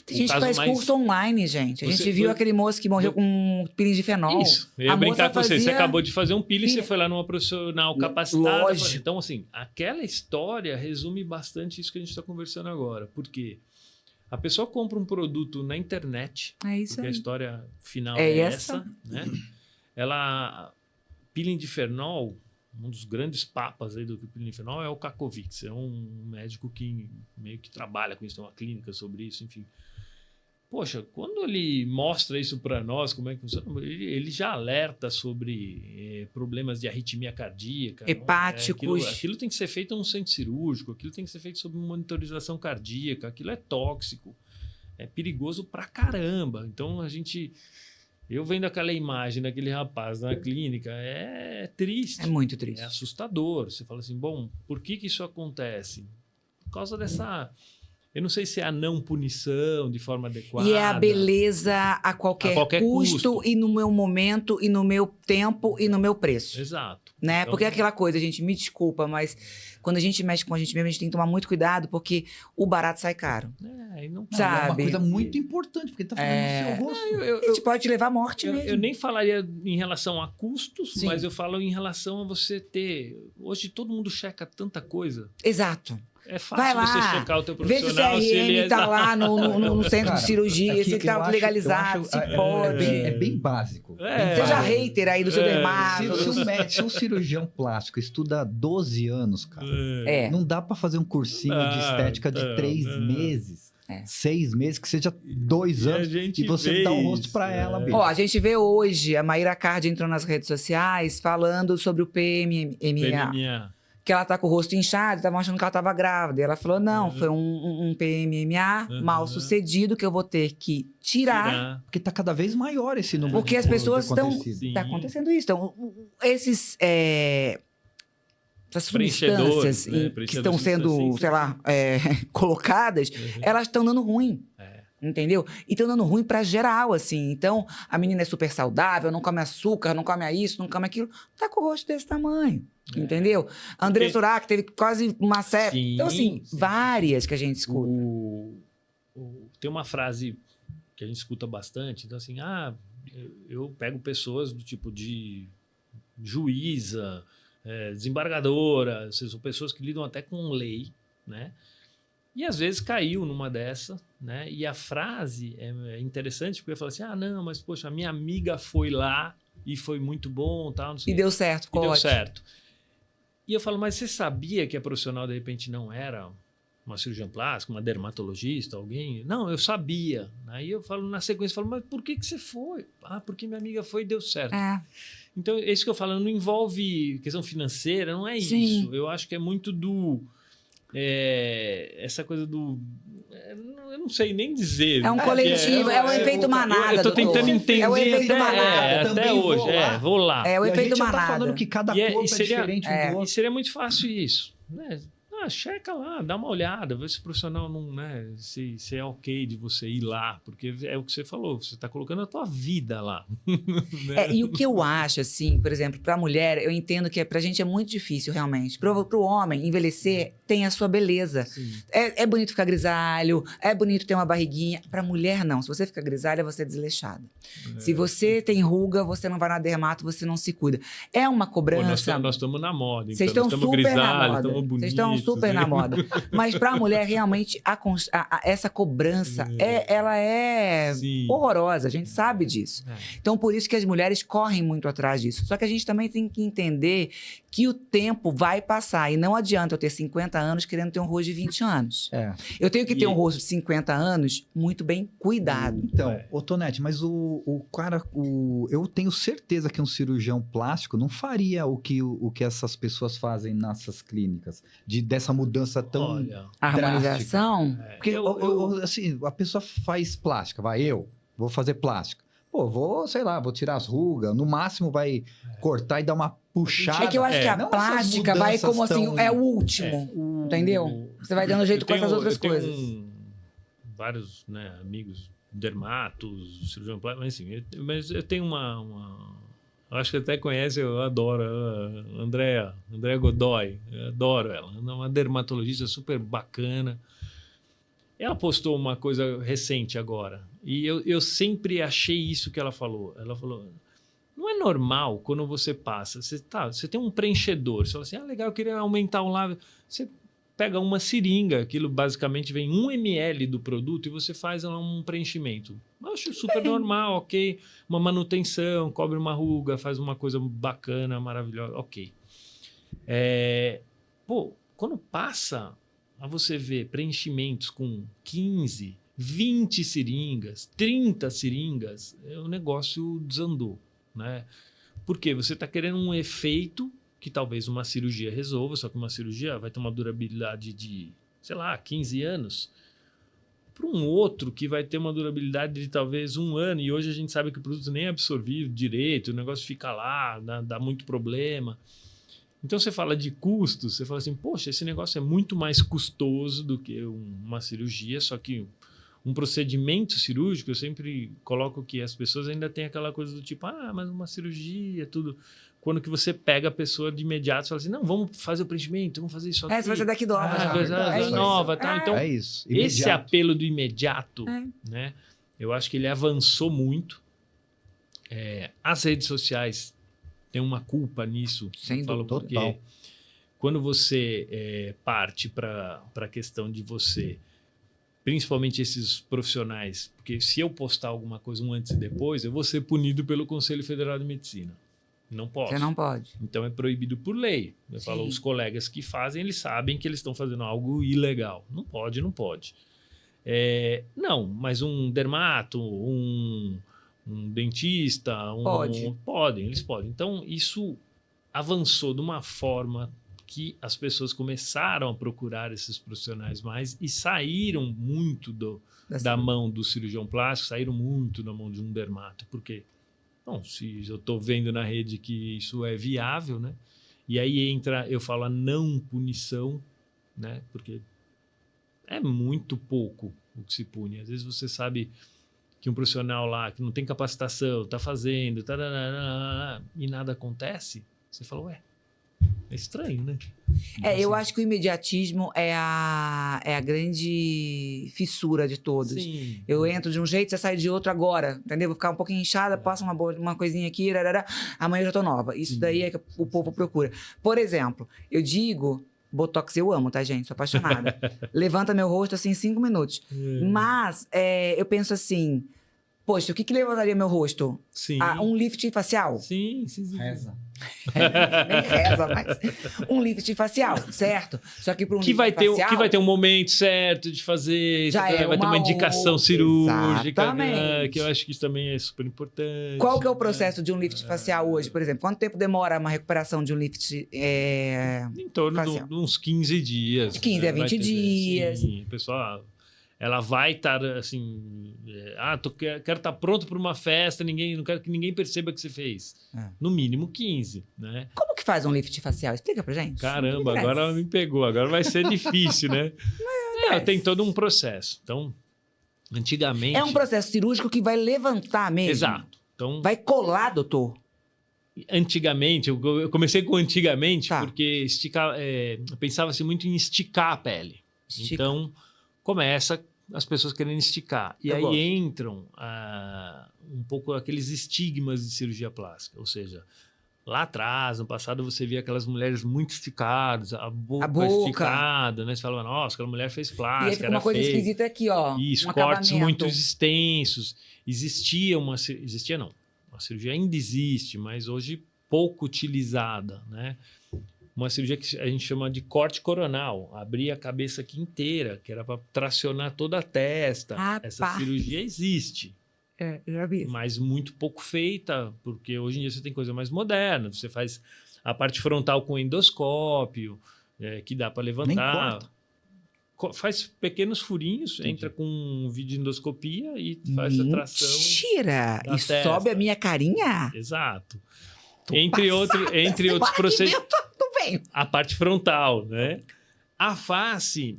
Tem gente que faz curso online, gente. A gente viu aquele moço que morreu com peeling de fenol. Isso. Eu ia brincar com você. Você acabou de fazer um peeling, você foi lá numa profissional capacitada. Lógico. Então, assim, aquela história resume bastante isso que a gente está conversando agora. Por quê? A pessoa compra um produto na internet, porque a história final é essa, né? Peeling de fenol, um dos grandes papas aí do peeling de fenol é o Kakovitz, é um médico que meio que trabalha com isso, tem uma clínica sobre isso, enfim. Poxa, quando ele mostra isso para nós, como é que funciona, ele já alerta sobre problemas de arritmia cardíaca. Hepáticos. Aquilo tem que ser feito num centro cirúrgico, aquilo tem que ser feito sob monitorização cardíaca, aquilo é tóxico, é perigoso pra caramba. Então, eu vendo aquela imagem daquele rapaz na clínica, é triste. É muito triste. É assustador. Você fala assim, bom, por que isso acontece? Por causa dessa... Eu não sei se é a não punição de forma adequada. E é a beleza a qualquer custo, e no meu momento, e no meu tempo, e no meu preço. Exato. Né? Então, Porque é aquela coisa, gente, me desculpa, mas quando a gente mexe com a gente mesmo, a gente tem que tomar muito cuidado, porque o barato sai caro. E não, sabe? É uma coisa muito importante, porque tá falando no seu rosto. A gente pode te levar à morte mesmo. Eu nem falaria em relação a custos, Sim. mas eu falo em relação a você ter... Hoje todo mundo checa tanta coisa. Exato. É fácil Vai lá, você checar o teu vê se o profissional. Se ele CRM tá lá no centro de cirurgia, se eu tá acho- legalizado, eu acho- se é pode. bem básico. É. Seja básico. hater aí do seu dermato. Se um cirurgião plástico estuda 12 anos, cara, É. não dá pra fazer um cursinho de estética de 3 meses, 6 meses, que seja 2 E a anos, gente e você vê dá o rosto isso, pra ela, bicho. Ó, a gente vê hoje, a Maíra Cardi entrou nas redes sociais falando sobre o PMMA. PMMA. Que ela tá com o rosto inchado, tava achando que ela tava grávida. E ela falou, não, foi um PMMA mal sucedido que eu vou ter que tirar. Porque tá cada vez maior esse número Porque de as coisas pessoas estão... acontecido. Sim. Tá acontecendo isso. Então, essas Preenchedores, substâncias né? que Preenchedores estão sendo, substâncias. sei lá, colocadas, elas estão dando ruim. Entendeu? E estão dando ruim pra geral, assim. Então, a menina é super saudável, não come açúcar, não come isso, não come aquilo. Tá com o rosto desse tamanho. Entendeu? André Surak teve quase uma série. Sim, Então, assim, sim. várias que a gente escuta. Tem uma frase que a gente escuta bastante. Então, assim, eu pego pessoas do tipo de juíza, desembargadora, são pessoas que lidam até com lei, né? E às vezes caiu numa dessa, né? E a frase é interessante porque fala assim: não, mas poxa, a minha amiga foi lá e foi muito bom, tal, não sei. E deu certo, E ficou deu ótimo. certo. E eu falo, mas você sabia que a profissional de repente não era uma cirurgiã plástica, uma dermatologista, alguém? Não, eu sabia. Aí eu falo na sequência, eu falo, mas por que você foi? Porque minha amiga foi e deu certo. Então, é isso que eu falo, não envolve questão financeira, não é Sim. isso. Eu acho que é muito do... essa coisa do... eu não sei nem dizer. É um coletivo, é um efeito manada. Eu tô tentando doutor. entender É o efeito manada. até hoje. Vou lá. É o E a efeito gente já manada. tá falando que cada corpo é diferente um do E outro. seria muito fácil isso, né? Checa lá, dá uma olhada, vê se o profissional não, né, se é ok de você ir lá, porque é o que você falou, você está colocando a tua vida lá. Né? E o que eu acho, assim, por exemplo, para a mulher, eu entendo que pra gente é muito difícil, realmente. Pro homem, envelhecer tem a sua beleza. É bonito ficar grisalho, é bonito ter uma barriguinha. Pra mulher, não. Se você ficar grisalha, você é desleixada. Se você tem ruga, você não vai na dermato, você não se cuida. É uma cobrança... Pô, nós estamos na moda, Vocês então. estão Nós estamos super na grisalhos, moda. estamos bonitos. Vocês estão super na moda. Mas para a mulher, realmente, essa cobrança, ela é Sim. horrorosa. A gente sabe disso. Então, por isso que as mulheres correm muito atrás disso. Só que a gente também tem que entender que o tempo vai passar. E não adianta eu ter 50 anos querendo ter um rosto de 20 anos. Eu tenho que ter um rosto de 50 anos muito bem cuidado. Então, ô Tonete, mas o cara... eu tenho certeza que um cirurgião plástico não faria o que essas pessoas fazem nessas clínicas. Dessa mudança tão A harmonização? Porque assim, a pessoa faz plástica, eu vou fazer plástica. Pô, vou tirar as rugas, no máximo vai cortar e dar uma puxada. É que eu acho que a plástica vai como assim, é o último, entendeu? Você vai dando jeito com essas outras coisas. Vários, né, amigos dermatos, cirurgião plástico, mas eu tenho eu acho que até conhece, eu adoro a Andrea Godoy, eu adoro ela, é uma dermatologista super bacana. Ela postou uma coisa recente agora, e eu sempre achei isso que ela falou. Ela falou, não é normal quando você passa, você tem um preenchedor, você fala assim, legal, eu queria aumentar o lábio, você pega uma seringa, aquilo basicamente vem 1 ml do produto e você faz um preenchimento. Eu acho super normal, ok. Uma manutenção, cobre uma ruga, faz uma coisa bacana, maravilhosa, ok. Quando passa a você ver preenchimentos com 15, 20 seringas, 30 seringas, o negócio desandou, né? Porque você está querendo um efeito que talvez uma cirurgia resolva, só que uma cirurgia vai ter uma durabilidade de, 15 anos, para um outro que vai ter uma durabilidade de talvez 1 ano, e hoje a gente sabe que o produto nem é absorvido direito, o negócio fica lá, dá muito problema. Então, você fala de custos, você fala assim, poxa, esse negócio é muito mais custoso do que uma cirurgia, só que um procedimento cirúrgico, eu sempre coloco que as pessoas ainda têm aquela coisa do tipo, mas uma cirurgia, tudo. Quando que você pega a pessoa de imediato e fala assim, não, vamos fazer o preenchimento, vamos fazer isso aqui. Você vai ser daqui nova. Coisa nova, tal. Então, é isso. esse apelo do imediato, né? Eu acho que ele avançou muito. As redes sociais têm uma culpa nisso. Sem dúvida. Porque quando você parte para a questão de você, principalmente esses profissionais, porque se eu postar alguma coisa um antes e depois, eu vou ser punido pelo Conselho Federal de Medicina. Não posso. Você não pode. Então é proibido por lei. Eu falo, os colegas que fazem, eles sabem que eles estão fazendo algo ilegal. Não pode, não pode. Não, mas um dermato, um dentista, eles podem. Então isso avançou de uma forma que as pessoas começaram a procurar esses profissionais mais e saíram muito da mão do cirurgião plástico, saíram muito da mão de um dermato. Por quê? Bom, se eu estou vendo na rede que isso é viável, né? E aí eu falo a não punição, né? Porque é muito pouco o que se pune. Às vezes você sabe que um profissional lá que não tem capacitação, está fazendo, e nada acontece, você fala, é estranho, né? Eu acho que o imediatismo é a grande fissura de todos. Sim. Eu entro de um jeito, você sai de outro agora, entendeu? Vou ficar um pouquinho inchada, passa uma coisinha aqui, amanhã eu já tô nova. Isso daí é que o povo procura. Por exemplo, eu digo... Botox eu amo, tá, gente? Sou apaixonada. Levanta meu rosto, assim, em 5 minutos. Mas eu penso assim... Poxa, o que levantaria meu rosto? Sim. Um lift facial? Sim. Reza. Nem reza, mas... Um lift facial, certo? Só que para um lift facial... Que vai ter um momento certo de fazer... Já vai ter uma indicação cirúrgica. Exatamente. Que eu acho que isso também é super importante. Qual que é o processo de um lift facial hoje, por exemplo? Quanto tempo demora uma recuperação de um lift em torno de uns 15 dias. De 15 a 20 dias. Sim, pessoal... Ela vai estar assim... quero estar pronto para uma festa, não quero que ninguém perceba que você fez. No mínimo 15, né? Como que faz um lift facial? Explica pra gente. Caramba, agora ela me pegou. Agora vai ser difícil, né? Tem todo um processo. Então, antigamente... É um processo cirúrgico que vai levantar mesmo. Exato. Então, vai colar, doutor. Antigamente, eu comecei com antigamente porque pensava-se muito em esticar a pele. Então... começa as pessoas querendo esticar. E aí entram um pouco aqueles estigmas de cirurgia plástica. Ou seja, lá atrás, no passado, você via aquelas mulheres muito esticadas, a boca esticada, né? Você falava, nossa, aquela mulher fez plástica, e aí fica uma coisa esquisita aqui, ó. Isso, cortes muito extensos. Existia não. A cirurgia ainda existe, mas hoje pouco utilizada, né? Uma cirurgia que a gente chama de corte coronal. Abrir a cabeça aqui inteira, que era para tracionar toda a testa. Essa cirurgia existe. Já vi. Mas muito pouco feita, porque hoje em dia você tem coisa mais moderna. Você faz a parte frontal com endoscópio, que dá para levantar. Faz pequenos furinhos, entra com videoendoscopia e faz a tração. Mentira! E sobe a minha carinha? Exato. Entre outros procedimentos. A parte frontal, né? A face,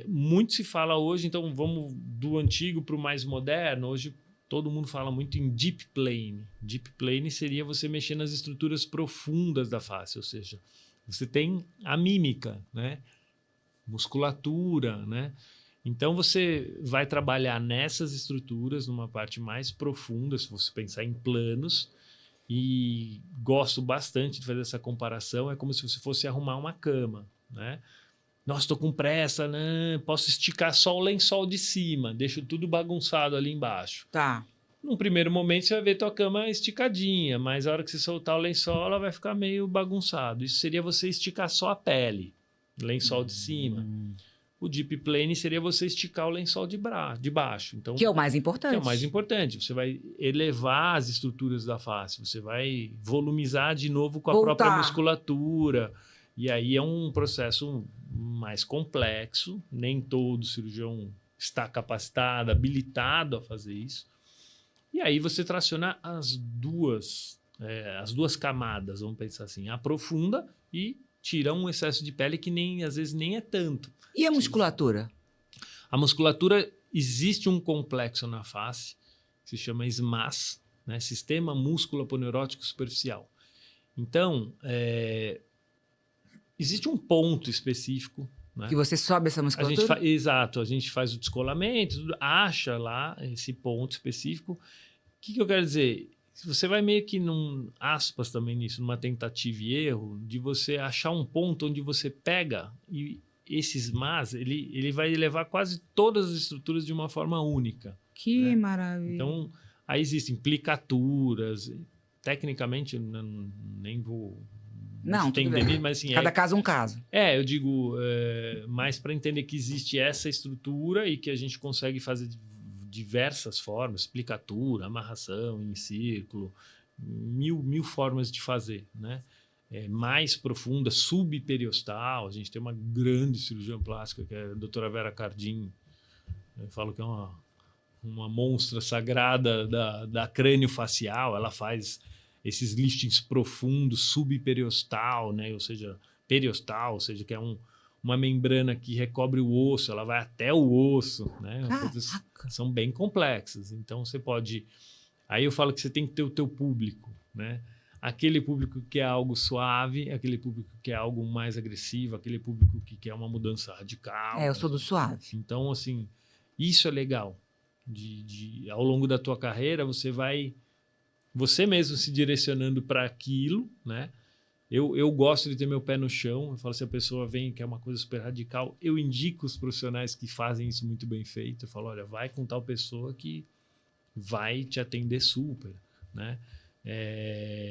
muito se fala hoje, então vamos do antigo para o mais moderno. Hoje todo mundo fala muito em deep plane. Deep plane seria você mexer nas estruturas profundas da face, ou seja, você tem a mímica, né? Musculatura, né? Então você vai trabalhar nessas estruturas numa parte mais profunda, se você pensar em planos. E gosto bastante de fazer essa comparação. É como se você fosse arrumar uma cama, né? Nossa, estou com pressa, né? Posso esticar só o lençol de cima, deixo tudo bagunçado ali embaixo. Tá. Num primeiro momento você vai ver tua cama esticadinha, mas a hora que você soltar o lençol, ela vai ficar meio bagunçado. Isso seria você esticar só a pele, lençol de cima. O deep plane seria você esticar o lençol de baixo. Então, que é o mais importante. Que é o mais importante. Você vai elevar as estruturas da face, você vai volumizar de novo com a própria musculatura. E aí é um processo mais complexo. Nem todo cirurgião está capacitado, habilitado a fazer isso. E aí você traciona as duas as duas camadas, vamos pensar assim, aprofunda e tira um excesso de pele que às vezes nem é tanto. E a musculatura? A musculatura, existe um complexo na face que se chama SMAS, né? Sistema Músculo-Aponeurótico Superficial. Então, existe um ponto específico, né? Que você sobe essa musculatura? Exato, a gente faz o descolamento, acha lá esse ponto específico. O que eu quero dizer? Você vai meio que aspas também nisso, numa tentativa e erro, de você achar um ponto onde você pega e esses SMAS, ele vai levar quase todas as estruturas de uma forma única. Que maravilha. Então, aí existem plicaturas, tecnicamente, nem vou entender, mas assim... Cada caso é um caso. Eu digo, mais para entender que existe essa estrutura e que a gente consegue fazer diversas formas, plicatura, amarração em círculo, mil formas de fazer, né? Mais profunda, subperiostal. A gente tem uma grande cirurgiã plástica, que é a doutora Vera Cardim. Eu falo que é uma monstra sagrada da crânio-facial. Ela faz esses liftings profundos, subperiostal, né? Ou seja, periostal, ou seja, que é uma membrana que recobre o osso, ela vai até o osso, né? Coisas são bem complexas. Então, você pode... Aí eu falo que você tem que ter o teu público, né? Aquele público que é algo suave, aquele público que é algo mais agressivo, aquele público que quer uma mudança radical. Eu sou do suave. Então, assim, isso é legal. Ao longo da tua carreira, você mesmo se direcionando para aquilo, né? Eu gosto de ter meu pé no chão. Eu falo, se a pessoa vem e quer uma coisa super radical, eu indico os profissionais que fazem isso muito bem feito. Eu falo, olha, vai com tal pessoa que vai te atender super, né?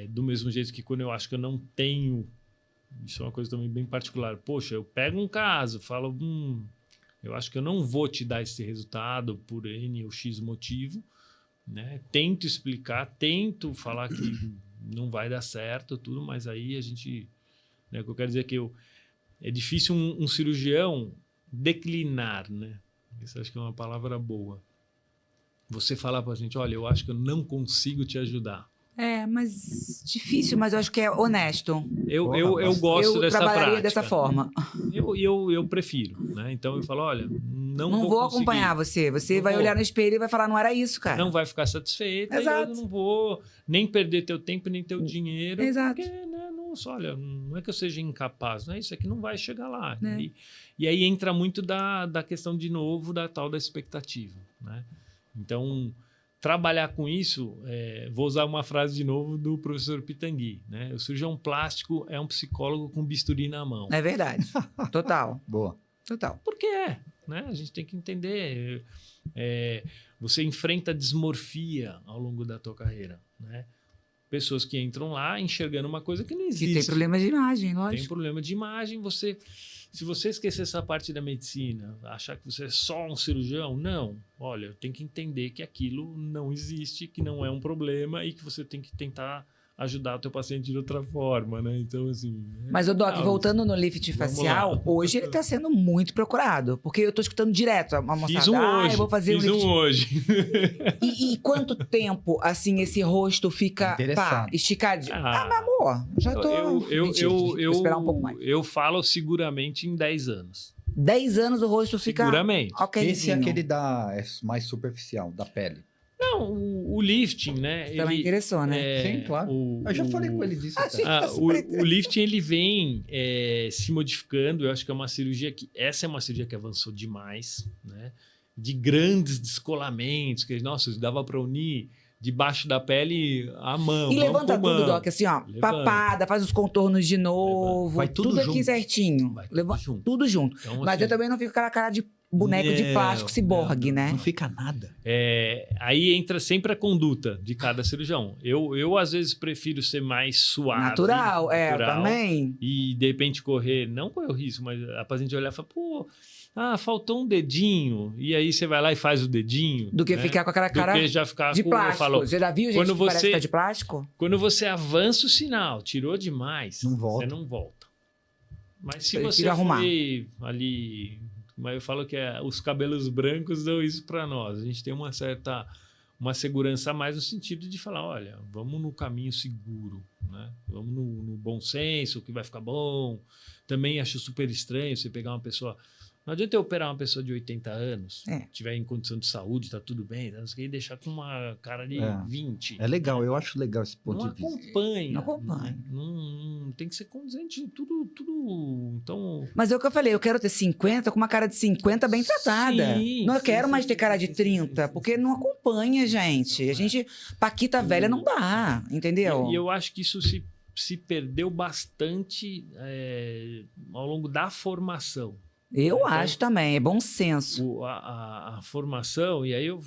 Do mesmo jeito que quando eu acho que eu não tenho, isso é uma coisa também bem particular, poxa, eu pego um caso, falo, eu acho que eu não vou te dar esse resultado por N ou X motivo, né? Tento explicar, tento falar que não vai dar certo, tudo, mas aí a gente, né, o que eu quero dizer é que é difícil um cirurgião declinar, né? Isso acho que é uma palavra boa. Você falar para a gente, olha, eu acho que eu não consigo te ajudar. Mas difícil, mas eu acho que é honesto. Eu gosto dessa prática. Eu trabalharia dessa forma. Eu prefiro, né? Então eu falo, olha, não vou acompanhar você. Você vai olhar no espelho e vai falar, não era isso, cara. Não vai ficar satisfeito. Exato. Eu não vou nem perder teu tempo nem teu dinheiro. Exato. Porque, né, olha, não é que eu seja incapaz, não é isso, é que não vai chegar lá. Né? E aí entra muito da questão, de novo, da tal da expectativa, né? Então, trabalhar com isso, vou usar uma frase de novo do professor Pitangui, né? O cirurgião plástico é um psicólogo com bisturi na mão. É verdade. Total. Boa. Total. Porque né? A gente tem que entender. Você enfrenta dismorfia ao longo da tua carreira, né? Pessoas que entram lá enxergando uma coisa que não existe. Que tem problema de imagem, lógico. Tem problema de imagem. Se você esquecer essa parte da medicina, achar que você é só um cirurgião, não. Olha, eu tenho que entender que aquilo não existe, que não é um problema e que você tem que tentar ajudar o teu paciente de outra forma, né? Então, assim... Mas, o Doc, voltando no lift facial, hoje ele está sendo muito procurado, porque eu estou escutando direto a moçada, Fiz um hoje. Eu vou fazer Fiz um hoje. E quanto tempo, assim, esse rosto fica esticadinho? Meu amor, já tô... Vou esperar um pouco mais. Eu falo seguramente em 10 anos. 10 anos o rosto fica... Seguramente. Okay, esse é aquele mais superficial, da pele. Não, o lifting, né? Isso também interessou, né? Sim, claro. Eu já falei com ele disso. O lifting, ele vem se modificando. Eu acho que é uma cirurgia que... Essa é uma cirurgia que avançou demais, né? De grandes descolamentos, que, nossa, dava para unir debaixo da pele a mão. E levanta tudo, Doc, assim, ó. Levanta. Papada, faz os contornos de novo. Vai tudo junto. Aqui certinho. Vai tudo junto. Então, mas assim, eu também não fico com aquela cara de boneco de plástico ciborgue, né? Não fica nada. Aí entra sempre a conduta de cada cirurgião. Eu às vezes, prefiro ser mais suave. Natural, também. E, de repente, não correr o risco, mas a paciente olhar e falar, pô... faltou um dedinho. E aí você vai lá e faz o dedinho. Do que ficar com aquela cara de plástico. Você já viu gente que parece que tá de plástico? Quando você avança o sinal, tirou demais, você não volta. Mas se você foi ali... Mas eu falo que os cabelos brancos dão isso para nós. A gente tem uma certa uma segurança a mais no sentido de falar, olha, vamos no caminho seguro, né? Vamos no bom senso, que vai ficar bom. Também acho super estranho você pegar uma pessoa... Não adianta eu operar uma pessoa de 80 anos, tiver em condição de saúde, tá tudo bem, e deixar com uma cara de 20. É legal, eu acho legal esse ponto de vista. Não acompanha. Não tem que ser condizente, tudo. Então... Mas é o que eu falei, eu quero ter 50 com uma cara de 50 bem tratada. Não quero mais ter cara de 30, porque não acompanha, gente. A gente, paquita velha não dá, entendeu? E eu acho que isso se perdeu bastante ao longo da formação. Eu acho também, é bom senso. A formação, e aí o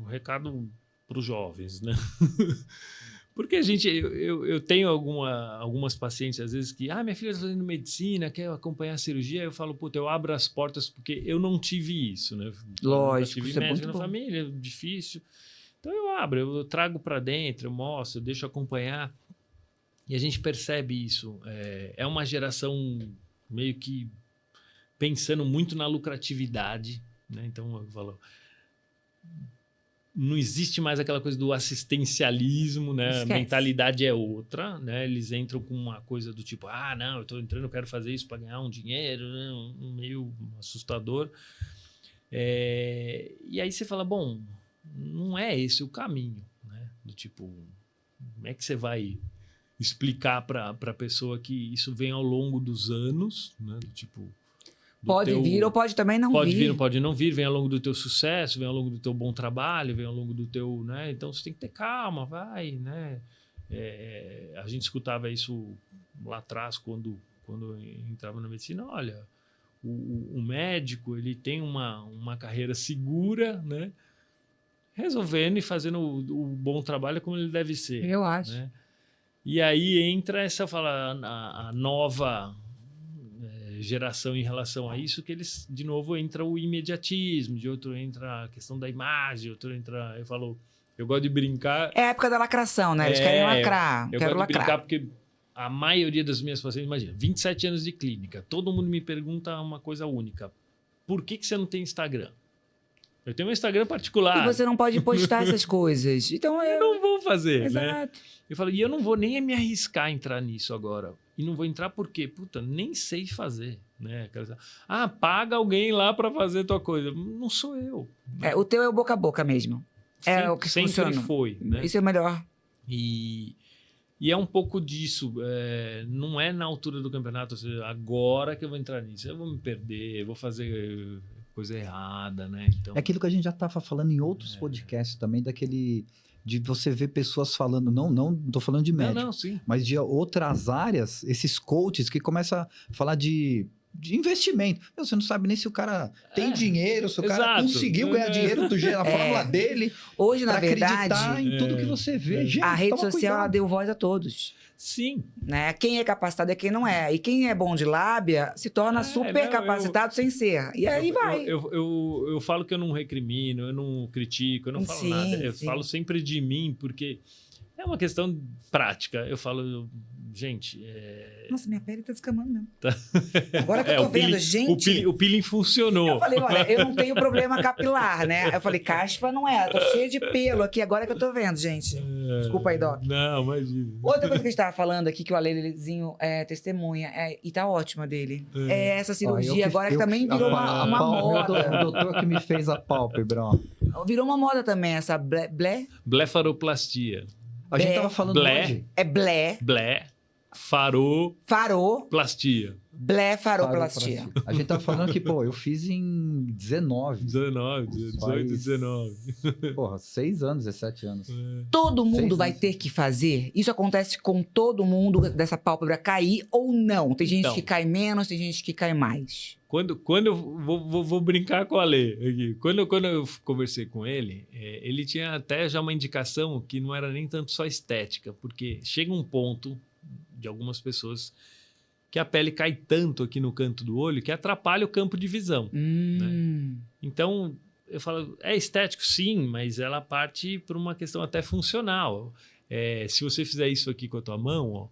recado para os jovens, né? Porque eu tenho algumas pacientes, às vezes, que minha filha está fazendo medicina, quer acompanhar a cirurgia, eu falo, puta, eu abro as portas porque eu não tive isso, né? Lógico, eu tive médico na família, difícil. Então eu abro, eu trago para dentro, eu mostro, eu deixo acompanhar. E a gente percebe isso. É uma geração meio que pensando muito na lucratividade, né? Então, eu falo, não existe mais aquela coisa do assistencialismo, né? Esquece. A mentalidade é outra, né? Eles entram com uma coisa do tipo, não, eu estou entrando, eu quero fazer isso para ganhar um dinheiro, né? Meio assustador. E aí você fala, bom, não é esse o caminho, né? Do tipo, como é que você vai explicar para a pessoa que isso vem ao longo dos anos, né? Do tipo... Pode vir ou pode também não vir. Pode vir ou pode não vir, vem ao longo do teu sucesso, vem ao longo do teu bom trabalho, vem ao longo do teu... Né? Então, você tem que ter calma, vai, né? A gente escutava isso lá atrás, quando eu entrava na medicina. Olha, o médico, ele tem uma carreira segura, né? Resolvendo e fazendo o bom trabalho como ele deve ser. Eu acho. Né? E aí entra a nova... geração em relação a isso, que eles, de novo, entra o imediatismo, de outro entra a questão da imagem, de outro entra... Eu gosto de brincar... É a época da lacração, né? Eles querem lacrar. Eu quero gosto de lacrar. brincar porque a maioria das minhas pacientes, imagina, 27 anos de clínica, todo mundo me pergunta uma coisa única. Por que você não tem Instagram? Eu tenho um Instagram particular. E você não pode postar essas coisas. Então eu não vou fazer, Exato. né? Eu falo, e eu não vou nem me arriscar a entrar nisso agora. E não vou entrar porque, puta, nem sei fazer, né? Paga alguém lá para fazer tua coisa. Não sou eu. O teu é o boca a boca mesmo. É o que funciona. Sempre foi, né? Isso é o melhor. E é um pouco disso. Não é na altura do campeonato, ou seja, agora que eu vou entrar nisso. Eu vou me perder, eu vou fazer coisa errada, né? Então... É aquilo que a gente já estava falando em outros podcasts também, de você ver pessoas falando, não estou falando de médico, sim. mas de outras áreas, esses coaches que começam a falar de investimento. Você não sabe nem se o cara tem dinheiro, se o cara conseguiu ganhar dinheiro do jeito, a fórmula dele. Hoje, na verdade, acreditar em tudo que você vê. Gente, a rede social ela cuidado. deu voz a todos. Sim. Né? Quem é capacitado é quem não é. E quem é bom de lábia se torna super capacitado sem ser. E aí vai. Eu falo que eu não recrimino, eu não critico, eu não falo nada. Eu falo sempre de mim, porque é uma questão prática. Eu falo, gente... Nossa, minha pele tá descamando mesmo. Agora que eu tô vendo, gente... O peeling funcionou. Eu falei, olha, eu não tenho problema capilar, né? Eu falei, caspa não é, tô cheia de pelo aqui, agora que eu tô vendo, gente. Desculpa aí, Doc. Não, imagina. Outra coisa que a gente tava falando aqui, que o Alelezinho testemunha, e tá ótima dele. É essa cirurgia agora que também virou uma moda. O doutor que me fez a pálpebra, ó. Virou uma moda também, essa blefaroplastia. A gente tava falando hoje. É faroplastia. Blefaroplastia. A gente tava falando que, eu fiz em 19. 19. Porra, 6 anos, 17 anos. Todo mundo vai ter que fazer? Isso acontece com todo mundo dessa pálpebra cair ou não? Tem gente que cai menos, tem gente que cai mais. Quando eu vou brincar com o Ale aqui. Quando eu conversei com ele, ele tinha até já uma indicação que não era nem tanto só estética, porque chega um ponto de algumas pessoas que a pele cai tanto aqui no canto do olho que atrapalha o campo de visão. Né? Então, eu falo, é estético sim, mas ela parte por uma questão até funcional. Se você fizer isso aqui com a tua mão, ó,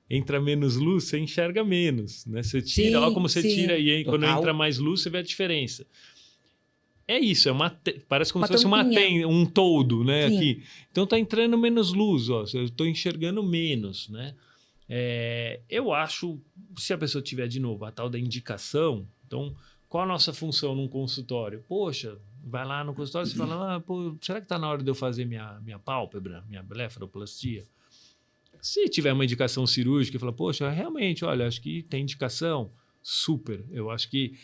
entra menos luz, você enxerga menos. Né? Você tira, olha como você tira e quando entra mais luz, você vê a diferença. É isso, parece como Uma se fosse um toldo, né? Sim. Aqui. Então tá entrando menos luz, ó. Eu estou enxergando menos, né? Eu acho, se a pessoa tiver de novo a tal da indicação, então qual a nossa função num consultório? Poxa, vai lá no consultório e fala, pô, será que está na hora de eu fazer minha pálpebra, minha blefaroplastia? Se tiver uma indicação cirúrgica, fala, poxa, realmente, olha, acho que tem indicação, super. Eu acho que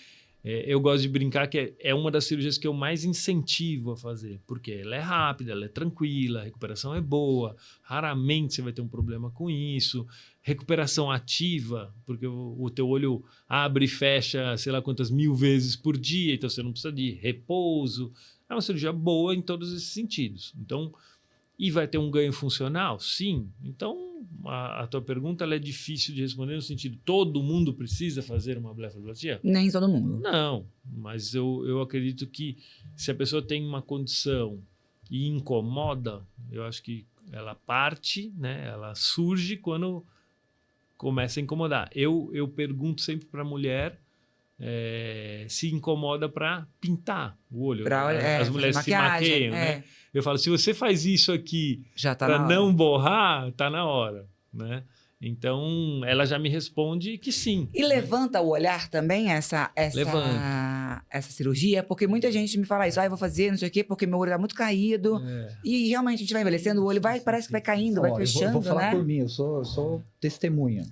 eu gosto de brincar que é uma das cirurgias que eu mais incentivo a fazer, porque ela é rápida, ela é tranquila, a recuperação é boa, raramente você vai ter um problema com isso. Recuperação ativa, porque o teu olho abre e fecha, sei lá quantas 1000 vezes por dia, então você não precisa de repouso. É uma cirurgia boa em todos esses sentidos. Então, e vai ter um ganho funcional? Sim. Então, a tua pergunta ela é difícil de responder no sentido, todo mundo precisa fazer uma blefaroplastia? Nem todo mundo. Não, mas eu acredito que se a pessoa tem uma condição e incomoda, eu acho que ela parte, né? Ela surge quando começa a incomodar. Eu pergunto sempre para a mulher se incomoda para pintar o olho. As mulheres se maqueiam, né? Eu falo, se você faz isso aqui para não borrar, tá na hora, né? Então, ela já me responde que sim. E levanta o olhar também essa cirurgia? Porque muita gente me fala isso, eu vou fazer, não sei o quê, porque meu olho tá muito caído. E realmente a gente vai envelhecendo, o olho parece que vai caindo, vai fechando, eu vou falar né? por mim, eu sou testemunha.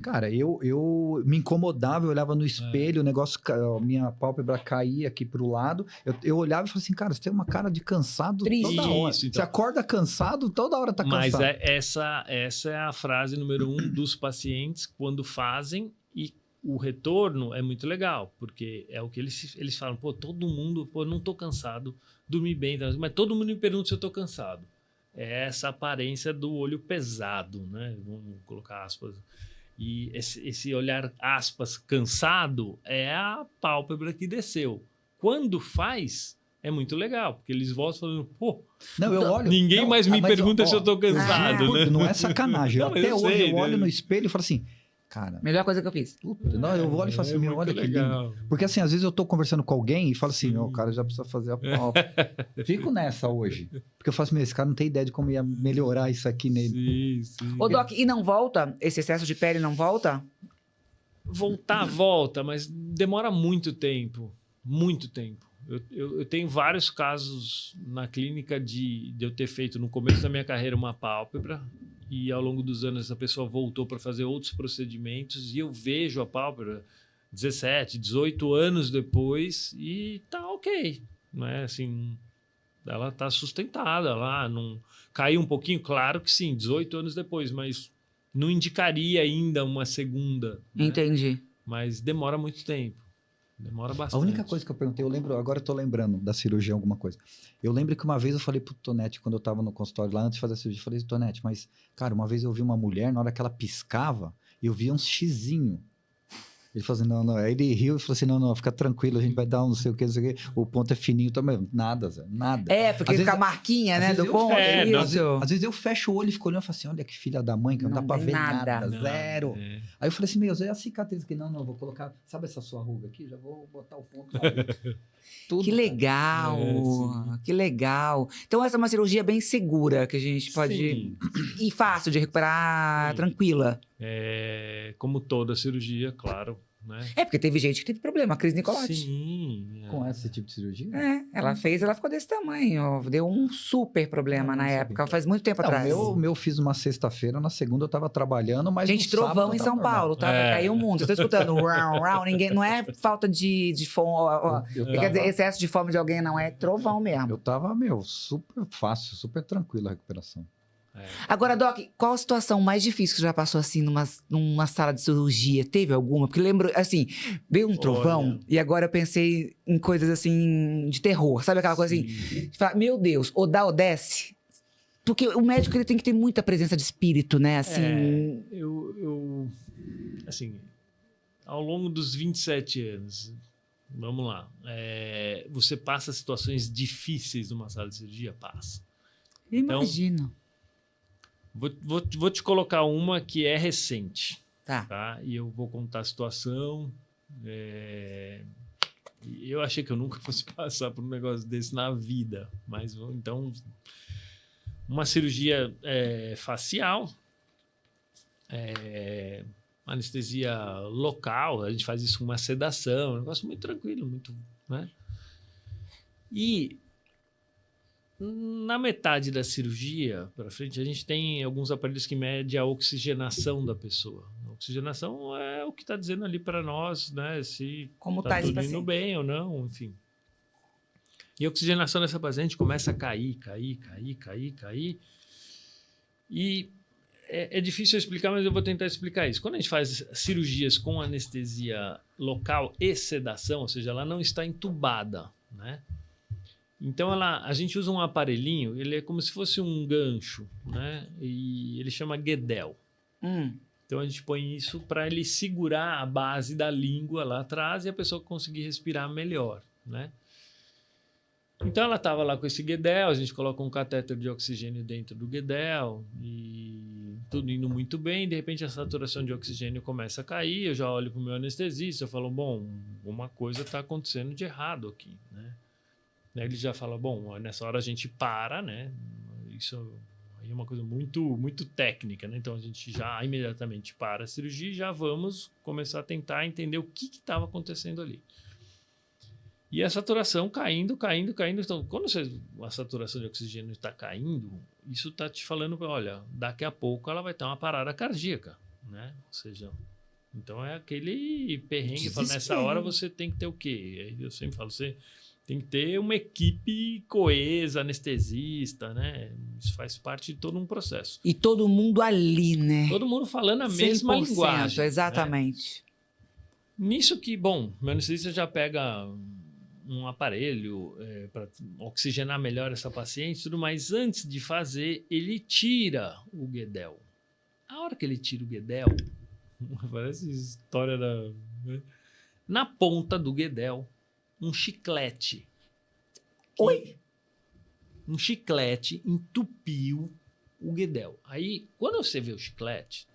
Cara, eu me incomodava, eu olhava no espelho, o negócio, minha pálpebra caía aqui pro lado. Eu olhava e falava assim, cara, você tem uma cara de cansado toda hora. Isso, então. Você acorda cansado, toda hora tá cansado. Mas essa é a frase número 1 dos pacientes quando fazem, e o retorno é muito legal, porque é o que eles falam, pô, todo mundo, não tô cansado, dormi bem, mas todo mundo me pergunta se eu tô cansado. É essa aparência do olho pesado, né? Vamos colocar aspas. E esse olhar, aspas, cansado, é a pálpebra que desceu. Quando faz, é muito legal, porque eles voltam falando, pô, ninguém mais me pergunta se eu tô cansado, né? Não é sacanagem. Até hoje eu olho no espelho e falo assim, cara... Melhor coisa que eu fiz. Eu olho e falo assim, olha que lindo. Porque assim, às vezes eu tô conversando com alguém e falo assim, o cara já precisa fazer a pálpebra. Fico nessa hoje. Porque eu falo assim, esse cara não tem ideia de como ia melhorar isso aqui nele. Sim. Ô, Doc, e não volta? Esse excesso de pele não volta? Volta, mas demora muito tempo. Muito tempo. Eu tenho vários casos na clínica de eu ter feito no começo da minha carreira uma pálpebra e ao longo dos anos essa pessoa voltou para fazer outros procedimentos e eu vejo a pálpebra 17, 18 anos depois e tá ok, não é assim, ela tá sustentada lá, não caiu um pouquinho, claro que sim, 18 anos depois, mas não indicaria ainda uma segunda. Entendi. Né? Mas demora muito tempo. Demora bastante. A única coisa que eu perguntei, agora eu tô lembrando da cirurgia, alguma coisa. Eu lembro que uma vez eu falei pro Tonete, quando eu tava no consultório lá, antes de fazer a cirurgia, eu falei, Tonete, mas, cara, uma vez eu vi uma mulher, na hora que ela piscava, eu via um xizinho. Ele falou assim, não. Aí ele riu e falou assim, não, fica tranquilo, a gente vai dar um não sei o que, o ponto é fininho também. Nada, Zé, nada. Porque fica a marquinha, né, do ponto. Às vezes eu fecho o olho e fico olhando e falo assim, olha que filha da mãe, que não dá pra ver nada, zero. Aí eu falei assim, Zé, a cicatriz aqui, não, vou colocar, sabe essa sua ruga aqui? Já vou botar o ponto lá. Tudo, que legal, que legal. Então essa é uma cirurgia bem segura, que a gente pode... Sim. E fácil de recuperar, tranquila. Como toda cirurgia, claro. Né? Porque teve gente que teve problema, Cris Nicolotti. Sim. Com esse tipo de cirurgia? Ela ficou desse tamanho. Deu um super problema na época, faz muito tempo atrás. O meu fiz uma sexta-feira, na segunda eu tava trabalhando, mas gente, trovão em São Paulo, tá? Vai cair o mundo. Vocês estão escutando? Ninguém, não é falta de fome, quer dizer, excesso de fome de alguém, não, é trovão mesmo. Eu tava, super fácil, super tranquilo a recuperação. Agora, Doc, qual a situação mais difícil que você já passou assim numa sala de cirurgia? Teve alguma? Porque lembro, assim, veio um trovão e agora eu pensei em coisas assim de terror. Sabe aquela coisa assim? Fala, meu Deus, ou dá ou desce? Porque o médico ele tem que ter muita presença de espírito, né? Assim, assim, ao longo dos 27 anos, vamos lá, você passa situações difíceis numa sala de cirurgia? Passa. Imagino. Então, vou te colocar uma que é recente. Tá. E eu vou contar a situação. Eu achei que eu nunca fosse passar por um negócio desse na vida. Mas, então, uma cirurgia facial, anestesia local, a gente faz isso com uma sedação, um negócio muito tranquilo, muito, né? E na metade da cirurgia para frente, a gente tem alguns aparelhos que medem a oxigenação da pessoa. A oxigenação é o que está dizendo ali para nós, né? Se está tudo indo bem ou não, enfim. E a oxigenação dessa paciente começa a cair. E é difícil eu explicar, mas eu vou tentar explicar isso. Quando a gente faz cirurgias com anestesia local e sedação, ou seja, ela não está entubada, né? Então, a gente usa um aparelhinho, ele é como se fosse um gancho, né? E ele chama Guedel. Então, a gente põe isso para ele segurar a base da língua lá atrás e a pessoa conseguir respirar melhor, né? Então, ela estava lá com esse Guedel, a gente coloca um catéter de oxigênio dentro do Guedel e tudo indo muito bem. De repente, a saturação de oxigênio começa a cair, eu já olho para o meu anestesista, eu falo, bom, uma coisa está acontecendo de errado aqui, né? Ele já fala, bom, nessa hora a gente para, né? Isso aí é uma coisa muito, muito técnica, né? Então a gente já imediatamente para a cirurgia e já vamos começar a tentar entender o que estava acontecendo ali. E a saturação caindo. Então, quando a saturação de oxigênio está caindo, isso está te falando, olha, daqui a pouco ela vai ter uma parada cardíaca, né? Ou seja, então é aquele perrengue. Fala, nessa hora você tem que ter o quê? Aí eu sempre falo, você tem que ter uma equipe coesa, anestesista, né? Isso faz parte de todo um processo. E todo mundo ali, né? Todo mundo falando a mesma linguagem. Exatamente. Né? Nisso que, bom, o anestesista já pega um aparelho para oxigenar melhor essa paciente, tudo, mas antes de fazer, ele tira o Guedel. A hora que ele tira o Guedel, parece história da... Né? Na ponta do Guedel, um chiclete. Oi? Um chiclete entupiu o Guedel. Aí, quando você vê o chiclete,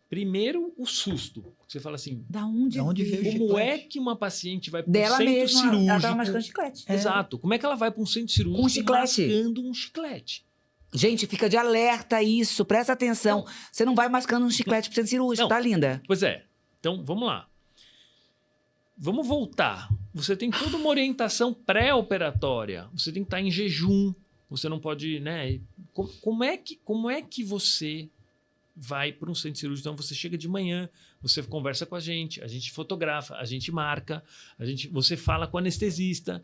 primeiro o susto. Você fala assim, da onde veio o chiclete? Como é que uma paciente vai para um dela centro mesma, cirúrgico? Ela estava mascando chiclete. Exato. Como é que ela vai para um centro cirúrgico com um chiclete? mascando um chiclete? Gente, fica de alerta isso. Presta atenção. Não. Você não vai mascando um chiclete para o centro cirúrgico, tá, linda? Pois é. Então, vamos lá. Vamos voltar. Você tem toda uma orientação pré-operatória. Você tem que estar em jejum. Você não pode, né? Como é que você vai para um centro cirúrgico? Então, você chega de manhã, você conversa com a gente fotografa, a gente marca, você fala com o anestesista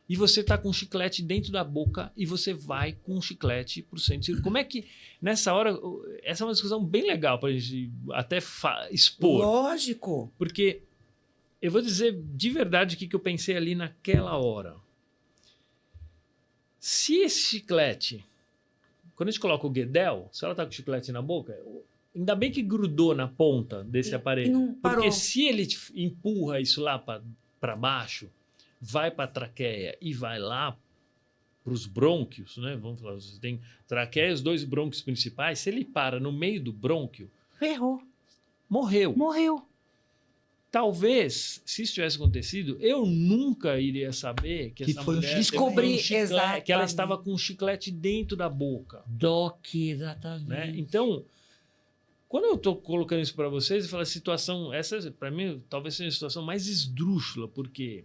e você está com um chiclete dentro da boca e você vai com um chiclete para o centro cirúrgico. Como é que, nessa hora, essa é uma discussão bem legal para a gente até expor. Lógico. Porque eu vou dizer de verdade o que eu pensei ali naquela hora. Se esse chiclete, quando a gente coloca o Guedel, se ela está com o chiclete na boca, ainda bem que grudou na ponta desse aparelho. Porque se ele empurra isso lá para baixo, vai para a traqueia e vai lá para os brônquios, né? Vamos falar, você tem traqueia, os 2 brônquios principais. Se ele para no meio do brônquio, ferrou. Morreu. Talvez, se isso tivesse acontecido, eu nunca iria saber que essa mulher descobri que ela estava com um chiclete dentro da boca. Exatamente. Né? Então, quando eu estou colocando isso para vocês, eu falo, a situação, essa para mim talvez seja a situação mais esdrúxula, porque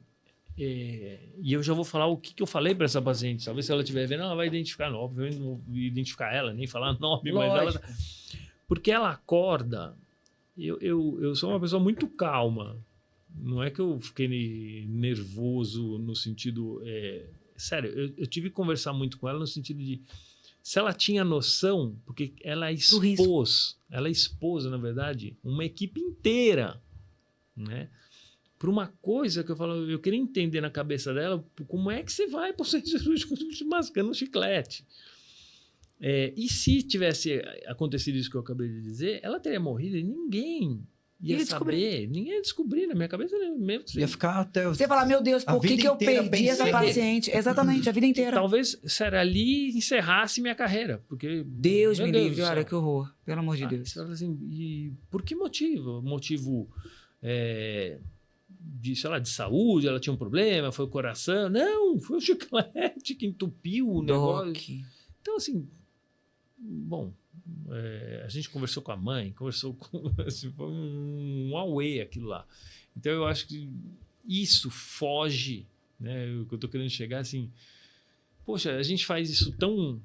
e eu já vou falar o que eu falei para essa paciente. Talvez se ela estiver vendo, ela vai identificar, não, obviamente não vou identificar ela, nem falar nome, mas ela, porque ela acorda. Eu sou uma pessoa muito calma. Não é que eu fiquei nervoso no sentido... sério, eu tive que conversar muito com ela no sentido de... Se ela tinha noção, porque ela expôs, na verdade, uma equipe inteira, né? Por uma coisa que eu falo, eu queria entender na cabeça dela, como é que você vai para o centro cirúrgico mascando um chiclete? E se tivesse acontecido isso que eu acabei de dizer, ela teria morrido e ninguém ia saber. Ninguém ia descobrir na minha cabeça. Mesmo ia ficar até... Você fala, meu Deus, por que eu perdi essa paciente? Exatamente, a vida inteira. Talvez, sério, ali encerrasse minha carreira. Porque, Deus me livre, olha que horror. Pelo amor de Deus. Você fala assim, e por que motivo? Motivo sei lá, de saúde, ela tinha um problema, foi o coração. Não, foi o chiclete que entupiu o negócio. Então, assim, bom, a gente conversou com a mãe, conversou com... Assim, foi um away aquilo lá. Então, eu acho que isso foge, né? O que eu estou querendo chegar, assim... Poxa, a gente faz isso tão...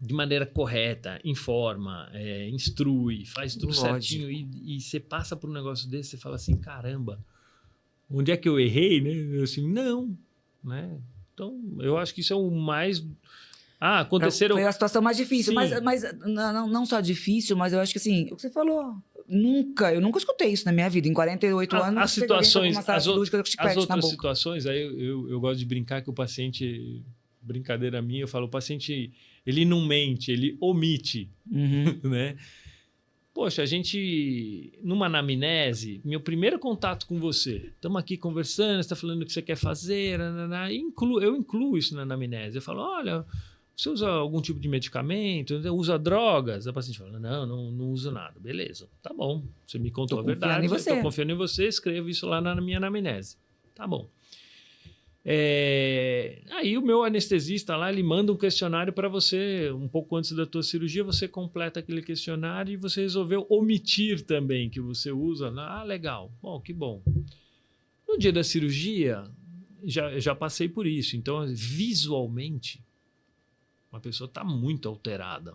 de maneira correta, informa, instrui, faz tudo certinho e você passa por um negócio desse, você fala assim, caramba, onde é que eu errei, né? Assim, não, né? Então, eu acho que isso é o mais... aconteceram... Foi a situação mais difícil, mas não só difícil, mas eu acho que assim, o que você falou, eu nunca escutei isso na minha vida, em 48 anos, as situações, as outras boca. situações, aí eu gosto de brincar que o paciente, brincadeira minha, eu falo, o paciente, ele não mente, ele omite, né? Poxa, a gente, numa anamnese, meu primeiro contato com você, estamos aqui conversando, você está falando o que você quer fazer, eu incluo isso na anamnese, eu falo, olha, você usa algum tipo de medicamento, usa drogas? A paciente fala, não uso nada, beleza, tá bom, você me contou a verdade, estou confiando em você, escrevo isso lá na minha anamnese, tá bom. Aí o meu anestesista lá, ele manda um questionário para você, um pouco antes da tua cirurgia, você completa aquele questionário e você resolveu omitir também que você usa. Legal, bom, que bom. No dia da cirurgia, já passei por isso, então visualmente uma pessoa está muito alterada.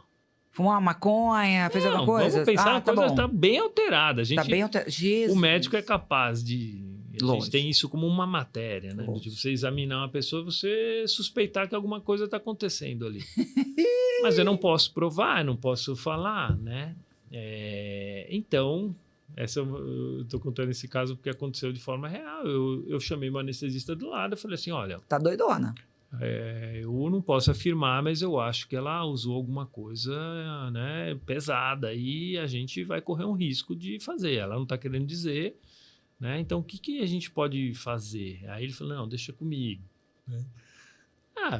Fumou uma maconha, fez alguma coisa? Vamos pensar, a coisa está bem alterada. Jesus. O médico é capaz de... A gente tem isso como uma matéria, né? De você examinar uma pessoa, você suspeitar que alguma coisa está acontecendo ali. Mas eu não posso provar, eu não posso falar, né? Então, eu estou contando esse caso porque aconteceu de forma real. Eu chamei meu anestesista do lado e falei assim, olha... Tá doidona. Eu não posso afirmar, mas eu acho que ela usou alguma coisa, né, pesada e a gente vai correr um risco de fazer. Ela não está querendo dizer... Né? Então, o que a gente pode fazer? Aí ele falou, não, deixa comigo.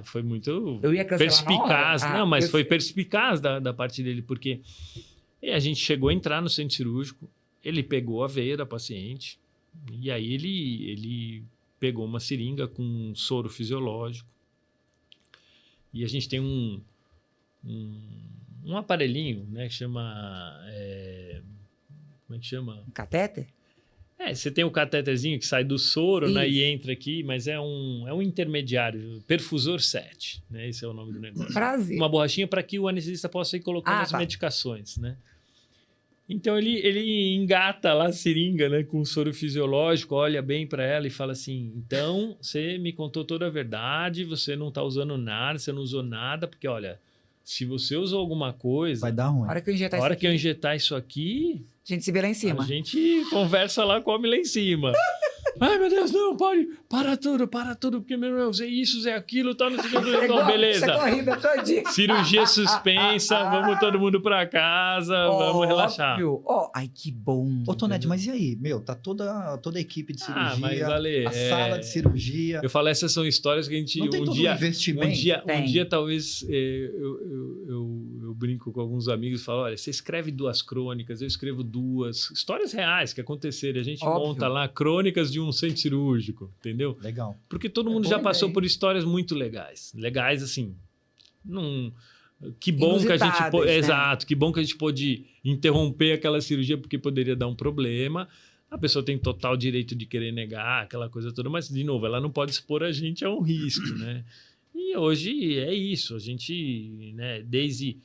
Foi muito perspicaz. Foi perspicaz da parte dele, porque a gente chegou a entrar no centro cirúrgico, ele pegou a veia da paciente, e aí ele pegou uma seringa com um soro fisiológico, e a gente tem um aparelhinho, né, que chama... como é que chama? Um catéter? Você tem o catéterzinho que sai do soro, né, e entra aqui, mas é um intermediário, perfusor 7, né? Esse é o nome do negócio. Brasil. Uma borrachinha para que o anestesista possa ir colocando as medicações, né? Então ele engata lá a seringa, né, com o soro fisiológico, olha bem para ela e fala assim, então você me contou toda a verdade, você não está usando nada, você não usou nada, porque olha, se você usou alguma coisa... Vai dar ruim. A hora que eu injetar isso aqui... A gente se vê lá em cima. A gente conversa lá, come lá em cima. Ai, meu Deus, não, pode. Para tudo, porque eu usei isso, usei aquilo, tal, não sei o que. Não, beleza. Cirurgia suspensa, vamos todo mundo para casa, vamos relaxar. Ai, que bom. Ô, Tonete, mas e aí? Tá toda a equipe de cirurgia, mas, Ale, a sala de cirurgia. Eu falo, essas são histórias que a gente... Não tem investimento? Um dia talvez, eu brinco com alguns amigos e falo, olha, você escreve 2 crônicas, eu escrevo 2. Histórias reais que aconteceram. A gente monta lá crônicas de um centro cirúrgico, entendeu? Legal. Porque todo mundo já passou por histórias muito legais. Legais, assim... Que bom que a gente... Né? Exato. Que bom que a gente pôde interromper aquela cirurgia porque poderia dar um problema. A pessoa tem total direito de querer negar aquela coisa toda, mas, de novo, ela não pode expor a gente a um risco, né? E hoje é isso. A gente, né, desde...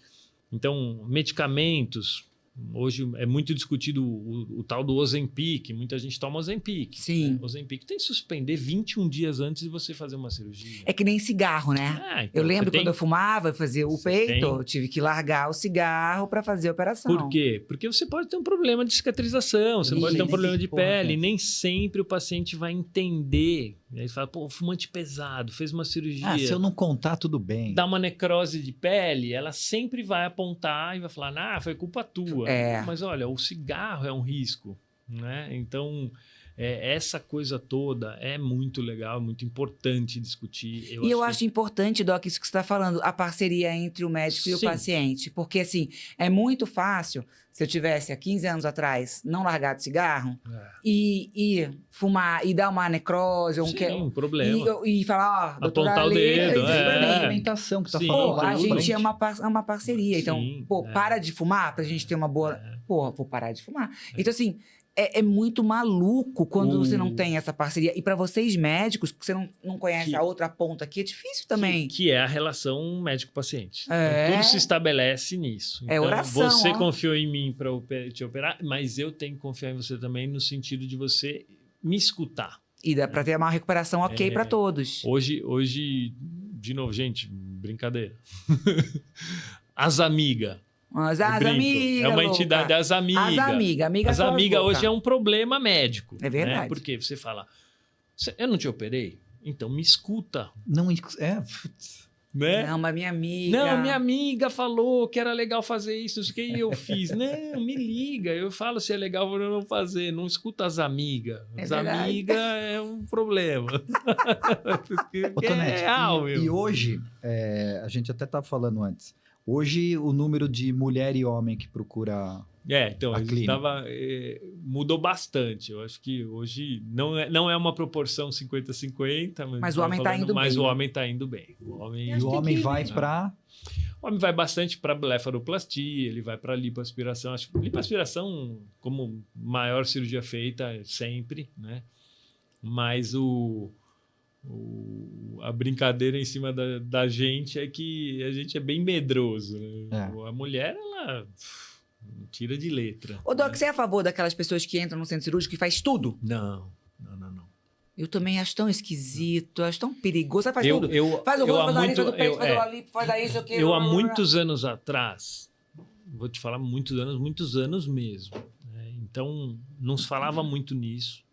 Então, medicamentos... Hoje é muito discutido o tal do Ozempic. Muita gente toma Ozempic. Sim. Né? Ozempic tem que suspender 21 dias antes de você fazer uma cirurgia. É que nem cigarro, né? Então eu lembro quando eu fumava, fazia o peito, eu tive que largar o cigarro para fazer a operação. Por quê? Porque você pode ter um problema de cicatrização, você pode ter um problema de pele. Nem sempre o paciente vai entender. E aí fala, pô, fumante pesado, fez uma cirurgia. Se eu não contar, tudo bem. Dá uma necrose de pele, ela sempre vai apontar e vai falar, foi culpa tua. Mas olha, o cigarro é um risco, né? Então, essa coisa toda é muito legal, muito importante discutir. Eu acho importante, Doc, isso que você está falando, a parceria entre o médico e o paciente. Porque, assim, é muito fácil, se eu tivesse há 15 anos atrás não largado cigarro e fumar e dar uma necrose ou um problema. E falar, ó, apontar o dedo. É alimentação que tá falando. A gente é uma parceria. Então, para de fumar pra gente ter uma boa... vou parar de fumar. Então, assim... É muito maluco quando você não tem essa parceria. E para vocês médicos, que você não conhece a outra ponta aqui, é difícil também. Que é a relação médico-paciente. Então, tudo se estabelece nisso. Então, oração. Você confiou em mim para te operar, mas eu tenho que confiar em você também no sentido de você me escutar. E dá para ter uma recuperação para todos. Hoje, de novo, gente, brincadeira. As amigas. As amigas. É uma entidade, as amigas. As amigas hoje é um problema médico. É verdade. Né? Porque você fala, eu não te operei? Então me escuta. Né? Não, mas minha amiga... Não, minha amiga falou que era legal fazer isso, o que eu fiz. Não, me liga, eu falo se é legal ou não fazer. Não escuta as amigas. As amigas é um problema. Tonete, e hoje, a gente até estava falando antes, hoje, o número de mulher e homem que procura então, a clínica mudou bastante. Eu acho que hoje não é uma proporção 50-50, mas o homem está indo bem. Mas o homem está indo bem. O homem vai para... O homem vai bastante para blefaroplastia, ele vai para lipoaspiração. Acho que lipoaspiração, como maior cirurgia feita, sempre, né? Mas a brincadeira em cima da gente é que a gente é bem medroso. Né? A mulher, ela tira de letra. Ô, Doc, você é a favor daquelas pessoas que entram no centro cirúrgico e faz tudo? Não. Eu também acho tão esquisito, acho tão perigoso. Você faz tudo. Faz o rosto, faz a lipo, faz isso, aquilo. Eu, há muitos anos atrás, vou te falar muitos anos mesmo. Né? Então, não se falava muito nisso.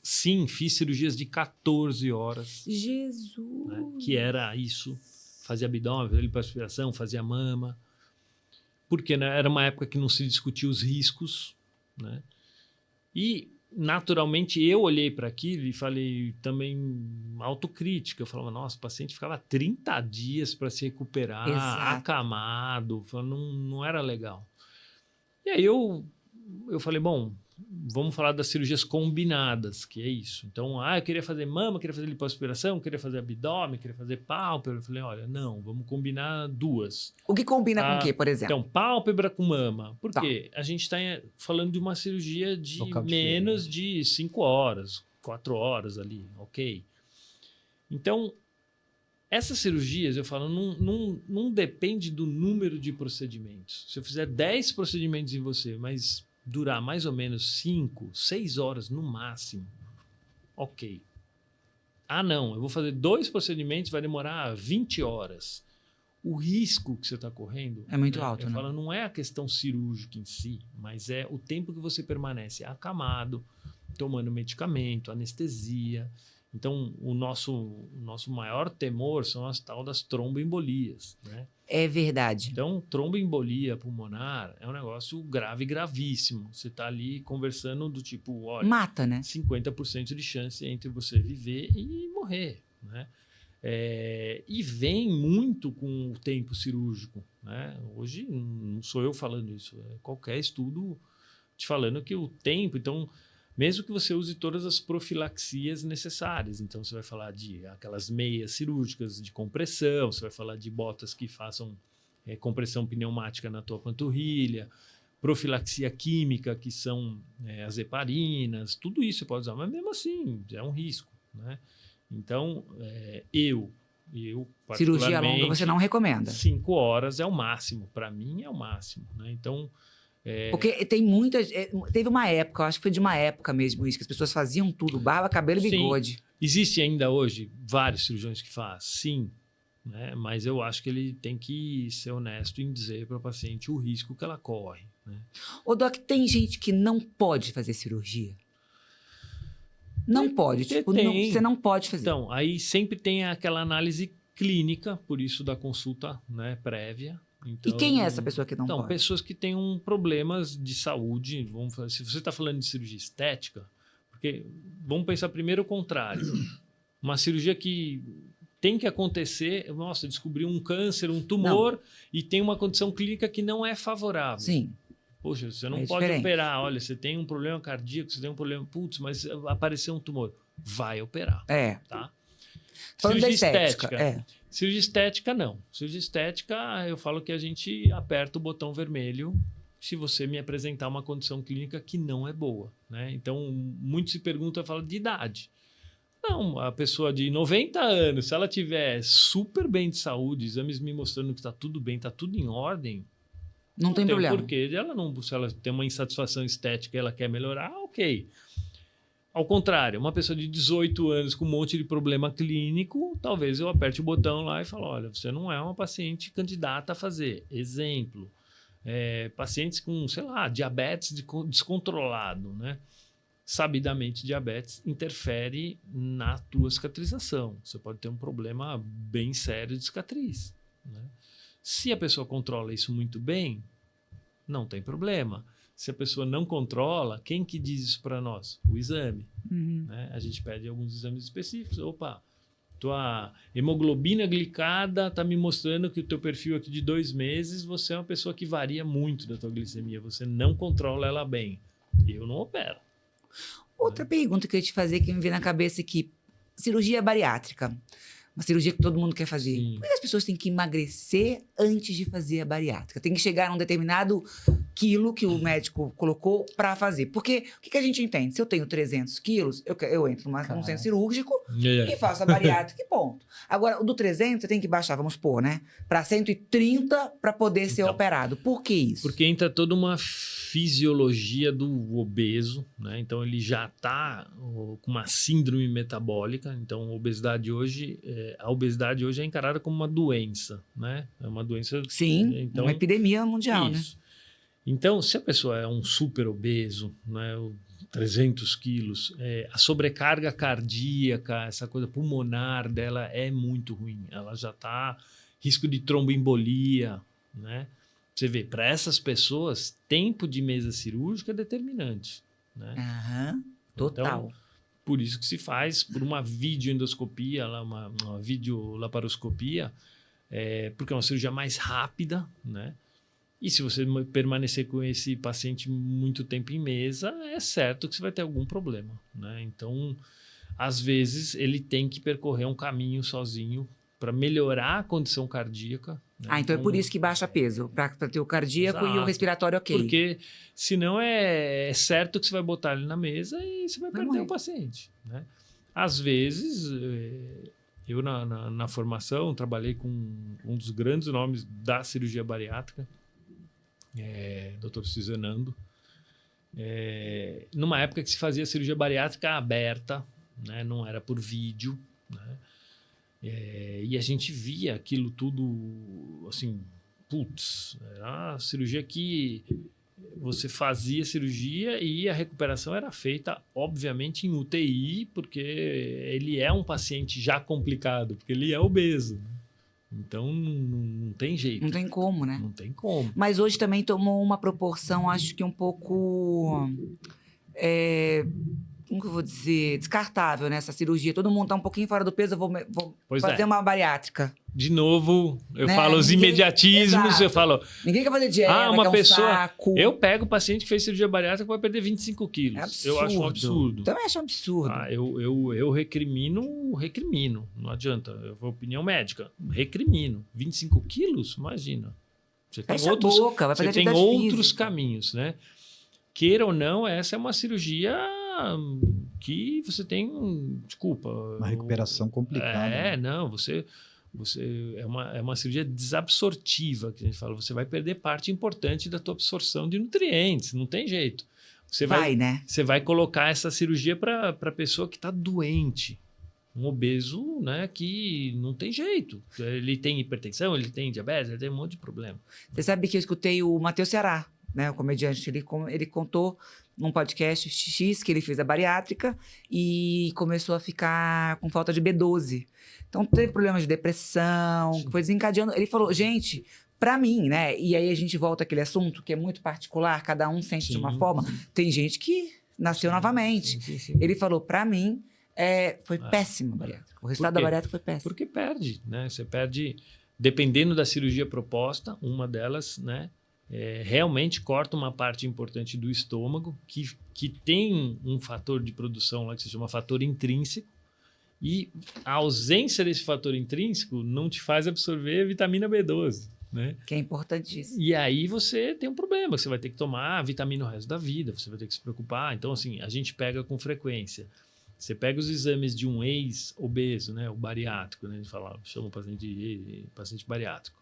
Sim, fiz cirurgias de 14 horas. Jesus! Né? Que era isso. Fazia abdômen, fazia lipoaspiração, fazia mama. Porque né, era uma época que não se discutia os riscos. Né? E, naturalmente, eu olhei para aquilo e falei também autocrítica. Eu falava, nossa, o paciente ficava 30 dias para se recuperar, acamado. Não era legal. E aí eu falei, bom... Vamos falar das cirurgias combinadas, que é isso. Então, eu queria fazer mama, queria fazer lipoaspiração, queria fazer abdômen, queria fazer pálpebra. Eu falei, olha, não, vamos combinar duas. O que combina com o quê, por exemplo? Então, pálpebra com mama. Por quê? A gente está falando de uma cirurgia de menos de 5 horas, 4 horas ali, ok? Então, essas cirurgias, eu falo, não depende do número de procedimentos. Se eu fizer 10 procedimentos em você, mas... durar mais ou menos 5, 6 horas no máximo, ok. Não, eu vou fazer 2 procedimentos, vai demorar 20 horas. O risco que você está correndo... é muito alto, eu né? falo, não é a questão cirúrgica em si, mas é o tempo que você permanece acamado, tomando medicamento, anestesia. Então, o nosso maior temor são as tal das tromboembolias, né? É verdade. Então, tromboembolia pulmonar é um negócio grave, gravíssimo. Você está ali conversando do tipo, olha... mata, né? 50% de chance entre você viver e morrer, né? E vem muito com o tempo cirúrgico, né? Hoje, não sou eu falando isso, é qualquer estudo te falando que o tempo... Então, mesmo que você use todas as profilaxias necessárias. Então, você vai falar de aquelas meias cirúrgicas de compressão, você vai falar de botas que façam compressão pneumática na tua panturrilha, profilaxia química, que são as heparinas, tudo isso você pode usar, mas mesmo assim, é um risco. Né? Então, eu particularmente... Cirurgia longa você não recomenda? 5 horas é o máximo, para mim é o máximo. Né? Então... Porque tem muitas... teve uma época, eu acho que foi de uma época mesmo isso, que as pessoas faziam tudo, barba, cabelo e bigode. Existe ainda hoje vários cirurgiões que fazem, sim, né? Mas eu acho que ele tem que ser honesto em dizer para o paciente o risco que ela corre. Né? Ô, Doc, tem gente que não pode fazer cirurgia? Não pode, tipo, você não pode fazer. Então, aí sempre tem aquela análise clínica, por isso da consulta, né, prévia. Então, e quem é essa pessoa que não pode? Então, pessoas que têm problemas de saúde. Se você está falando de cirurgia estética, Porque vamos pensar primeiro o contrário. Uma cirurgia que tem que acontecer, nossa, descobriu um câncer, um tumor e tem uma condição clínica que não é favorável. Sim. Poxa, você não pode operar. Olha, você tem um problema cardíaco, você tem um problema... Putz, mas apareceu um tumor. Vai operar. Tá? Cirurgia estética. Cirurgia estética, não. Cirurgia estética, eu falo que a gente aperta o botão vermelho se você me apresentar uma condição clínica que não é boa, né? Então, muitos se perguntam, falam de idade. Não, a pessoa de 90 anos, se ela tiver super bem de saúde, exames me mostrando que está tudo bem, está tudo em ordem, não tem problema. Porque ela não, se ela tem uma insatisfação estética e ela quer melhorar, ok. Ao contrário, uma pessoa de 18 anos com um monte de problema clínico, talvez eu aperte o botão lá e fale, olha, você não é uma paciente candidata a fazer. Exemplo, pacientes com, sei lá, diabetes descontrolado, né? Sabidamente, diabetes interfere na tua cicatrização. Você pode ter um problema bem sério de cicatriz, né? Se a pessoa controla isso muito bem, não tem problema. Se a pessoa não controla, quem que diz isso para nós? O exame. Né? A gente pede alguns exames específicos. Opa, tua hemoglobina glicada está me mostrando que o teu perfil aqui de 2 meses, você é uma pessoa que varia muito da tua glicemia. Você não controla ela bem. Eu não opero. Outra pergunta que eu ia te fazer, que me veio na cabeça aqui. Cirurgia bariátrica. Uma cirurgia que todo mundo quer fazer. Sim. Por que as pessoas têm que emagrecer antes de fazer a bariátrica? Tem que chegar a um determinado quilo que o médico colocou para fazer. Porque o que a gente entende? Se eu tenho 300 quilos, eu entro num centro cirúrgico e faço a bariátrica e ponto. Agora, o do 300 você tem que baixar, vamos supor, né? Para 130 para poder ser operado. Por que isso? Porque entra toda uma fisiologia do obeso, né? Então ele já está com uma síndrome metabólica. Então a obesidade hoje é encarada como uma doença, né? É uma doença. Sim, então, uma epidemia mundial, isso. né? Então, se a pessoa é um super obeso, né, 300 quilos, a sobrecarga cardíaca, essa coisa pulmonar dela é muito ruim. Ela já está risco de tromboembolia, né? Você vê, para essas pessoas, tempo de mesa cirúrgica é determinante, né? Total. Então, por isso que se faz por uma videoendoscopia, uma videolaparoscopia, porque é uma cirurgia mais rápida, né? E se você permanecer com esse paciente muito tempo em mesa, é certo que você vai ter algum problema, né? Então, às vezes, ele tem que percorrer um caminho sozinho para melhorar a condição cardíaca. Né? Então é por isso que baixa peso, para ter o cardíaco. Exato. E o respiratório ok. Porque senão é certo que você vai botar ele na mesa e você vai perder o paciente, né? Às vezes, eu na formação trabalhei com um dos grandes nomes da cirurgia bariátrica, Dr. Cisanando, numa época que se fazia cirurgia bariátrica aberta, né? Não era por vídeo, né? E a gente via aquilo tudo assim, putz, era uma cirurgia que você fazia cirurgia e a recuperação era feita, obviamente, em UTI, porque ele é um paciente já complicado, porque ele é obeso. Então, não tem jeito. Não tem como, né? Não tem como. Mas hoje também tomou uma proporção, acho que um pouco... como que eu vou dizer? Descartável, né? Essa cirurgia. Todo mundo tá um pouquinho fora do peso, eu vou fazer uma bariátrica. De novo, eu né? falo os imediatismos, Exato. Eu falo... Ninguém quer fazer dieta, uma pessoa... saco. Eu pego o paciente que fez cirurgia bariátrica que vai perder 25 quilos. É absurdo. Eu acho um absurdo. Também acho um absurdo. Eu recrimino, não adianta. Eu vou opinião médica. Recrimino. 25 quilos? Imagina. Você tem Fecha a boca, vai fazer atividade outros física. caminhos, né? Queira ou não, essa é uma cirurgia que você tem, desculpa... Uma recuperação complicada. Né? Não, você é uma cirurgia desabsortiva, que a gente fala. Você vai perder parte importante da tua absorção de nutrientes, não tem jeito. Você vai colocar essa cirurgia para a pessoa que está doente. Um obeso, né, que não tem jeito. Ele tem hipertensão, ele tem diabetes, ele tem um monte de problema. Você sabe que eu escutei o Matheus Ceará, né, o comediante, ele contou num podcast X que ele fez a bariátrica e começou a ficar com falta de B12. Então, teve problemas de depressão, foi desencadeando. Ele falou, gente, pra mim, né, e aí a gente volta àquele assunto que é muito particular, cada um sente de uma forma. Tem gente que nasceu novamente. Sim. Ele falou, pra mim, foi péssimo a bariátrica. O resultado da bariátrica foi péssimo. Porque perde, né? Você perde, dependendo da cirurgia proposta, uma delas, né? Realmente corta uma parte importante do estômago, que tem um fator de produção lá que se chama fator intrínseco, e a ausência desse fator intrínseco não te faz absorver vitamina B12, né? Que é importantíssimo. E aí você tem um problema, você vai ter que tomar vitamina o resto da vida, você vai ter que se preocupar. Então, assim, a gente pega com frequência. Você pega os exames de um ex-obeso, né? O bariátrico, né? A gente chama o paciente de paciente bariátrico.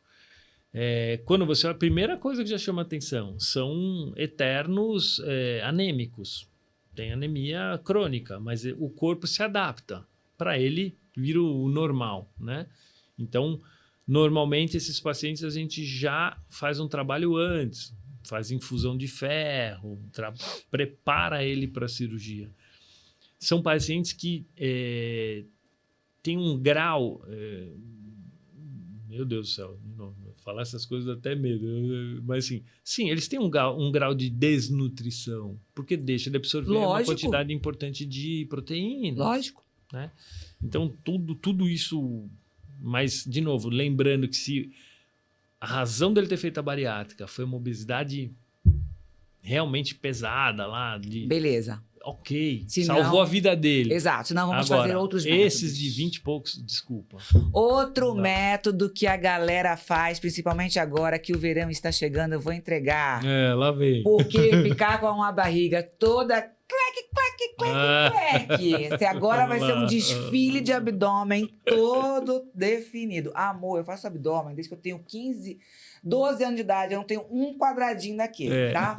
Quando você... A primeira coisa que já chama atenção são eternos anêmicos. Tem anemia crônica, mas o corpo se adapta. Para ele, vira o normal, né? Então, normalmente, esses pacientes a gente já faz um trabalho antes. Faz infusão de ferro, prepara ele para a cirurgia. São pacientes que têm um grau... meu Deus do céu, não, falar essas coisas dá até medo. Mas assim, sim, eles têm um grau de desnutrição, porque deixa de absorver uma quantidade importante de proteína. Lógico. Né? Então, tudo isso... Mas, de novo, lembrando que se a razão dele ter feito a bariátrica foi uma obesidade realmente pesada lá... Beleza. Ok, salvou a vida dele. Exato, senão vamos Agora, fazer outros métodos. Esses de 20 e poucos, desculpa. Outro método que a galera faz, principalmente agora que o verão está chegando, eu vou entregar. Lá vem. Porque ficar com uma barriga toda... Esse agora vai ser um desfile de abdômen todo definido. Amor, eu faço abdômen desde que eu tenho 12 anos de idade, eu não tenho um quadradinho daquele, tá?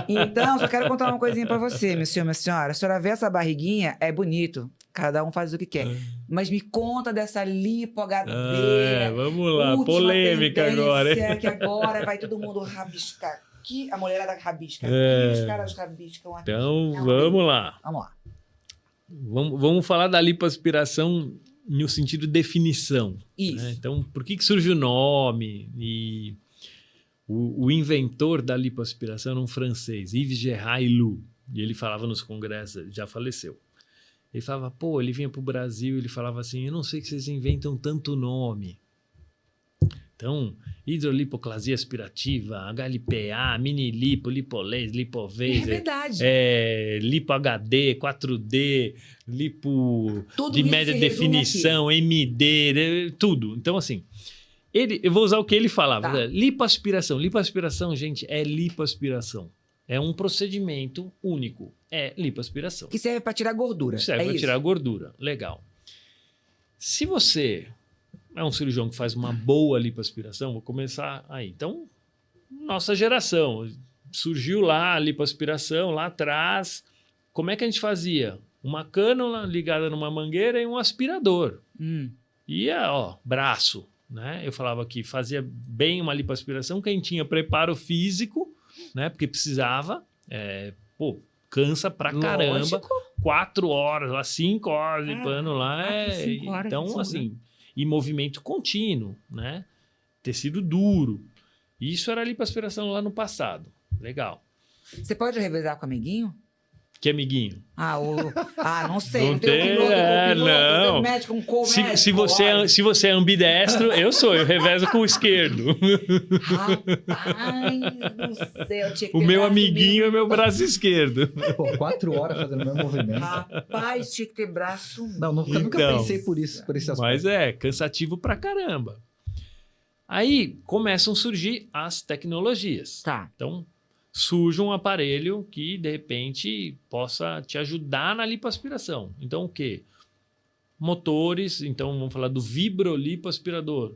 Então, só quero contar uma coisinha pra você, meu senhor, minha senhora. A senhora vê essa barriguinha, é bonito. Cada um faz o que quer. Mas me conta dessa lipo-HD. Vamos lá, polêmica agora. Que agora vai todo mundo rabiscar aqui. A mulherada rabisca aqui, os caras rabiscam aqui. Então, vamos lá. Vamos lá. Vamos falar da lipoaspiração no sentido de definição. Isso. Né? Então, por que surge o nome? E o inventor da lipoaspiração era um francês, Yves Gérard-Loup. E ele falava nos congressos, já faleceu. Ele falava, ele vinha para o Brasil, ele falava assim, eu não sei que vocês inventam tanto nome. Então, hidrolipoclasia aspirativa, HLPA, mini-lipo, lipolase, lipovase. É verdade. Lipo HD, 4D, lipo tudo de média definição, MD, tudo. Então, assim, eu vou usar o que ele falava. Tá. Lipoaspiração. Lipoaspiração, gente, é lipoaspiração. É um procedimento único. É lipoaspiração. Que serve para tirar gordura. Serve para tirar gordura. Legal. Se você é um cirurgião que faz uma boa lipoaspiração, vou começar aí. Então, nossa geração, surgiu lá a lipoaspiração, lá atrás. Como é que a gente fazia? Uma cânula ligada numa mangueira e um aspirador. Ia, braço. Né? Eu falava que fazia bem uma lipoaspiração quem tinha preparo físico, né? Porque precisava, cansa pra caramba. 4 horas, lá 5 horas de pano lá. Então, assim, e movimento contínuo, né? Tecido duro. Isso era lipoaspiração lá no passado. Legal. Você pode revezar com o amiguinho? Que amiguinho? Não sei. Não tem não. Médico, um co-médico. Se você é ambidestro, eu revezo com o esquerdo. Rapaz do céu. Tinha que o meu amiguinho é meu braço esquerdo. 4 horas fazendo o mesmo movimento. Rapaz, tinha que ter braço. Nunca pensei por esse aspecto. Mas cansativo pra caramba. Aí começam a surgir as tecnologias. Tá. Então, surge um aparelho que, de repente, possa te ajudar na lipoaspiração. Então, o quê? Motores. Então, vamos falar do vibrolipoaspirador.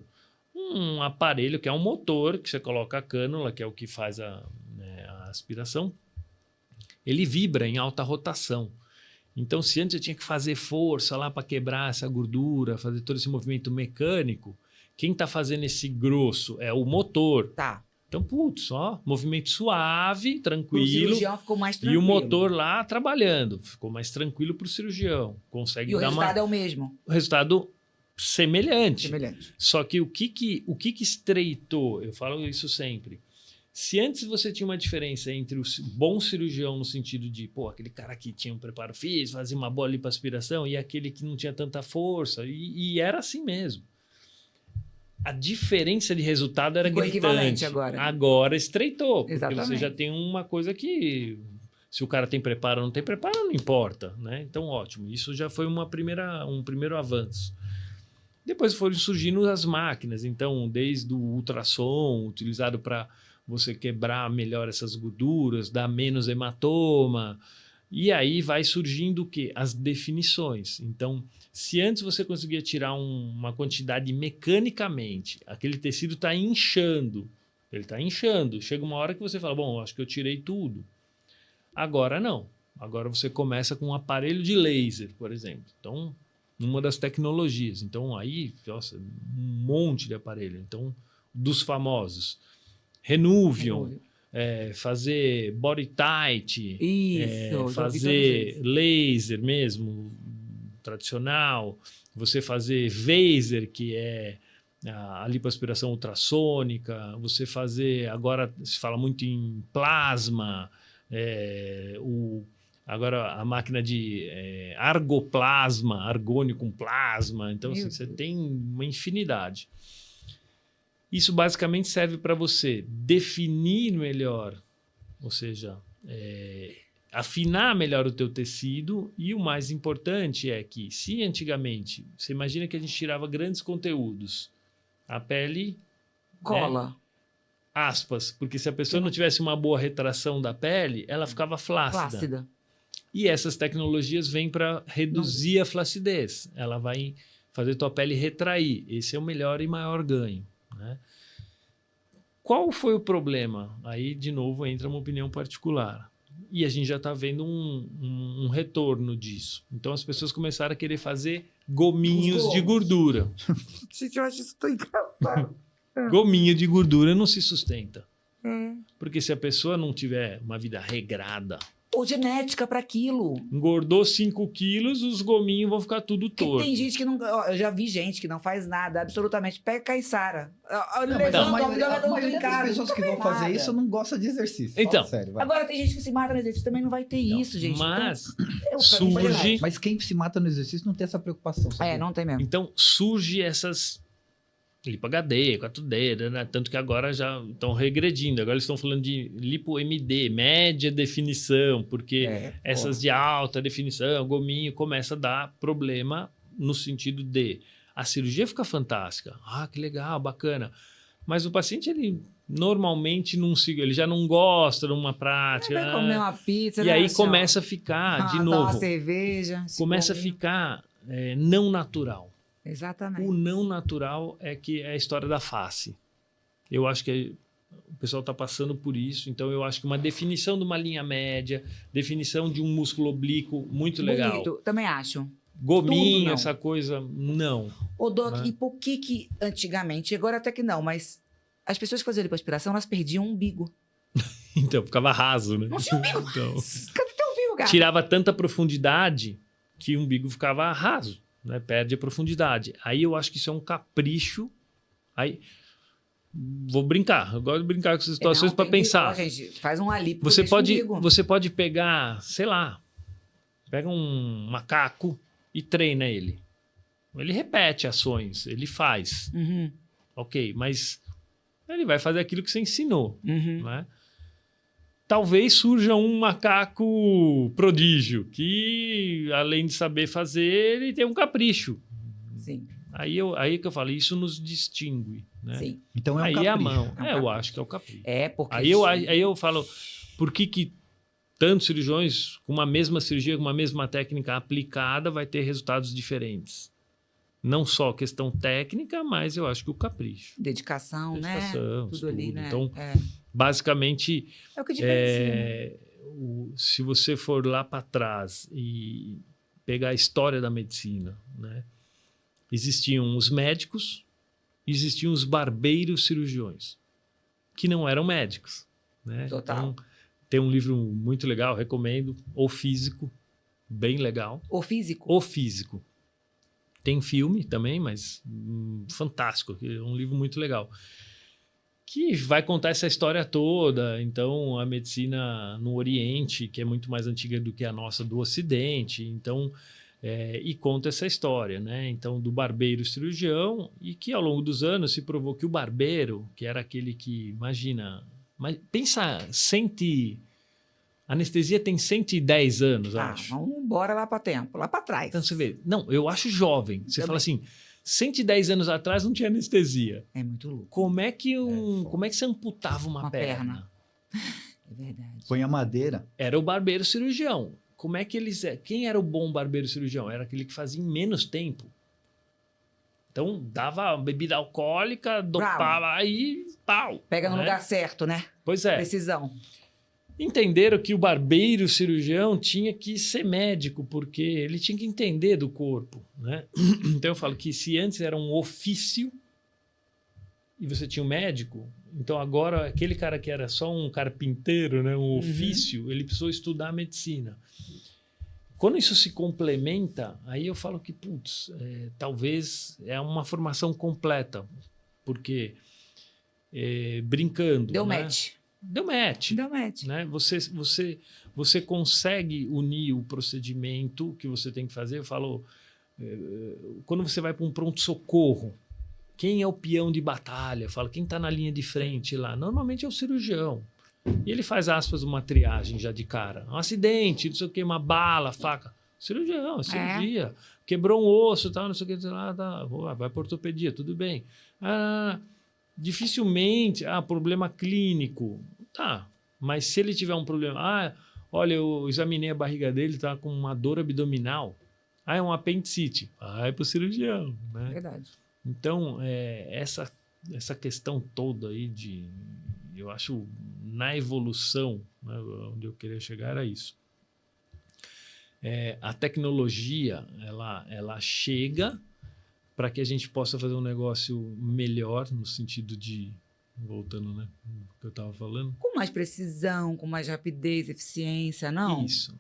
Um aparelho que é um motor, que você coloca a cânula, que é o que faz a aspiração. Ele vibra em alta rotação. Então, se antes eu tinha que fazer força lá para quebrar essa gordura, fazer todo esse movimento mecânico, quem está fazendo esse grosso é o motor. Tá. Então, movimento suave, tranquilo. O cirurgião ficou mais tranquilo. E o motor lá trabalhando. Ficou mais tranquilo para o cirurgião. Consegue o resultado é o mesmo? O resultado semelhante. Semelhante. Só que o que estreitou? Eu falo isso sempre. Se antes você tinha uma diferença entre o bom cirurgião no sentido de, pô, aquele cara que tinha um preparo físico, fazia uma boa lipoaspiração, e aquele que não tinha tanta força, e era assim mesmo. A diferença de resultado era Ficou equivalente gritante. agora. Agora estreitou, porque Exatamente. você já tem uma coisa que, se o cara tem preparo ou não tem preparo, não importa, né? Então, ótimo. Isso já foi um primeiro avanço. Depois foram surgindo as máquinas. Então, desde o ultrassom, utilizado para você quebrar melhor essas gorduras, dar menos hematoma. E aí vai surgindo o quê? As definições. Então, se antes você conseguia tirar uma quantidade mecanicamente, aquele tecido está inchando. Ele está inchando. Chega uma hora que você fala, bom, acho que eu tirei tudo. Agora não. Agora você começa com um aparelho de laser, por exemplo. Então, uma das tecnologias. Então, aí, nossa, um monte de aparelho. Então, dos famosos. Renuvion. Fazer body tight, Isso, fazer laser mesmo, tradicional, você fazer Vaser, que é a lipoaspiração ultrassônica, você fazer, agora se fala muito em plasma, agora a máquina de argoplasma, argônio com plasma, então assim, você tem uma infinidade. Isso basicamente serve para você definir melhor, ou seja, afinar melhor o teu tecido, e o mais importante é que, se antigamente, você imagina que a gente tirava grandes conteúdos, a pele... Cola. Né, aspas, porque se a pessoa não tivesse uma boa retração da pele, ela ficava flácida. E essas tecnologias vêm para reduzir a flacidez. Ela vai fazer tua pele retrair. Esse é o melhor e maior ganho. Né? Qual foi o problema? Aí, de novo, entra uma opinião particular. E a gente já está vendo um retorno disso. Então, as pessoas começaram a querer fazer gominhos de gordura. Gente, eu acho isso tão engraçado. Gominho de gordura não se sustenta. Porque se a pessoa não tiver uma vida regrada... Ou genética para aquilo. Engordou 5 quilos, os gominhos vão ficar tudo torto. Tem gente que não... Eu já vi gente que não faz nada, absolutamente. Pega Caiçara. A maioria das pessoas que vão fazer isso não gosta de exercício. Então, sério, agora tem gente que se mata no exercício, também não vai ter isso, gente. Mas então, surge... Mas quem se mata no exercício não tem essa preocupação. Sabe? Não tem mesmo. Então, surge essas... Lipo HD, 4D, né? Tanto que agora já estão regredindo. Agora eles estão falando de Lipo MD, média definição, porque essas de alta definição, gominho, começa a dar problema no sentido de a cirurgia fica fantástica. Ah, que legal, bacana. Mas o paciente, ele normalmente não siga, ele já não gosta de uma prática. Vai comer uma pizza, e né, aí senhora? começa a ficar, de Tomar novo, uma cerveja. começa a ficar não natural. Exatamente. O não natural é que é a história da face. Eu acho que o pessoal está passando por isso, então eu acho que uma definição de uma linha média, definição de um músculo oblíquo, muito legal. Bonito, também acho. Gominho, essa coisa, não. Ô, Doc, e por que antigamente, agora até que não, mas as pessoas que faziam lipoaspiração, elas perdiam o umbigo. Então, ficava raso, né? Não tinha umbigo. Então, cadê teu umbigo, cara? tirava tanta profundidade que o umbigo ficava raso. Né, perde a profundidade. Aí eu acho que isso é um capricho. Aí vou brincar. Eu gosto de brincar com essas situações para pensar. Gente, faz um ali. Você pode pegar, sei lá, pega um macaco e treina ele. Ele repete ações, ele faz. Ok, mas ele vai fazer aquilo que você ensinou. Né? Talvez surja um macaco prodígio, que além de saber fazer, ele tem um capricho. Sim. Aí que eu falo, isso nos distingue. Né? Sim. Então é um aí capricho. É a mão. Eu acho que é o capricho. Porque... Aí eu falo, por que tantos cirurgiões com uma mesma cirurgia, com uma mesma técnica aplicada, vai ter resultados diferentes? Não só questão técnica, mas eu acho que o capricho. Dedicação, né? Tudo estudo. ali, né? Então, basicamente, é o que diferencia. Se você for lá para trás e pegar a história da medicina, né? Existiam os médicos, existiam os barbeiros cirurgiões, que não eram médicos. Né? Total. Então, tem um livro muito legal, recomendo, O Físico, bem legal. O Físico? O Físico. Tem filme também, mas fantástico, é um livro muito legal. que vai contar essa história toda. Então, a medicina no Oriente, que é muito mais antiga do que a nossa do Ocidente, então, e conta essa história, né? Então, do barbeiro cirurgião, e que ao longo dos anos se provou que o barbeiro, que era aquele que, imagina, mas pensa, anestesia tem 110 anos, acho. Vamos embora lá para tempo, lá para trás. Então, você vê, não, eu acho jovem. Você fala assim, 110 anos atrás não tinha anestesia. É muito louco. Como é que você amputava uma perna? É verdade. Põe a madeira. Era o barbeiro cirurgião. Como é que quem era o bom barbeiro cirurgião? Era aquele que fazia em menos tempo. Então, dava bebida alcoólica, dopava, aí, pau. Pega no lugar certo, né? Pois é. Precisão. Entenderam que o barbeiro cirurgião tinha que ser médico, porque ele tinha que entender do corpo, né? Então eu falo que se antes era um ofício e você tinha um médico, então agora aquele cara que era só um carpinteiro, né, um ofício, ele precisou estudar medicina. Quando isso se complementa, aí eu falo que, talvez é uma formação completa, porque brincando... Deu match. Deu match. Né? Você consegue unir o procedimento que você tem que fazer. Eu falo, quando você vai para um pronto-socorro, quem é o peão de batalha? Eu falo, quem está na linha de frente lá? Normalmente é o cirurgião. E ele faz, aspas, uma triagem já de cara. Um acidente, não sei o quê, uma bala, faca. Cirurgião, cirurgia. Quebrou um osso, tal, não sei o que, vai para ortopedia, tudo bem. Dificilmente, problema clínico. Tá, mas se ele tiver um problema... olha, eu examinei a barriga dele, tá com uma dor abdominal. É um apendicite. Vai para o cirurgião, né? Verdade. Então, essa questão toda aí eu acho, na evolução, né, onde eu queria chegar era isso. A tecnologia, ela chega para que a gente possa fazer um negócio melhor, no sentido de, voltando, né, o que eu estava falando. Com mais precisão, com mais rapidez, eficiência, não? Isso.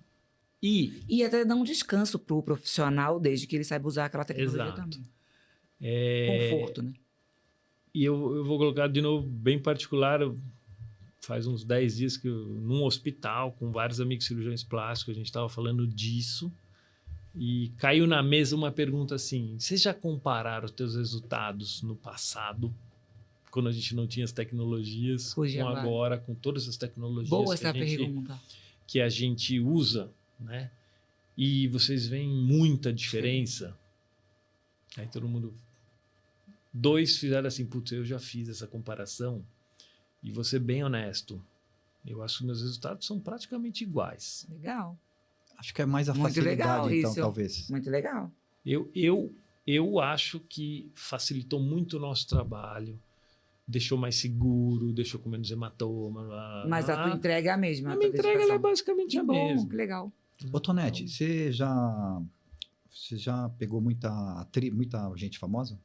E até dar um descanso para o profissional, desde que ele saiba usar aquela tecnologia também. Conforto, né? E eu vou colocar de novo, bem particular, faz uns 10 dias que num hospital, com vários amigos cirurgiões plásticos, a gente estava falando disso, e caiu na mesa uma pergunta assim: vocês já compararam os teus resultados no passado, quando a gente não tinha as tecnologias, com agora, com todas as tecnologias que a gente usa, né? E vocês veem muita diferença? Aí todo mundo... 2 fizeram assim, eu já fiz essa comparação e vou ser bem honesto, eu acho que meus resultados são praticamente iguais. Legal. Acho que é mais a facilidade, legal, então, isso. Talvez. Muito legal. Eu acho que facilitou muito o nosso trabalho, deixou mais seguro, deixou com menos hematoma. Mas a tua entrega é a mesma. A minha entrega é basicamente a mesma. Que legal. Ô, Tonete, você já pegou muita gente famosa?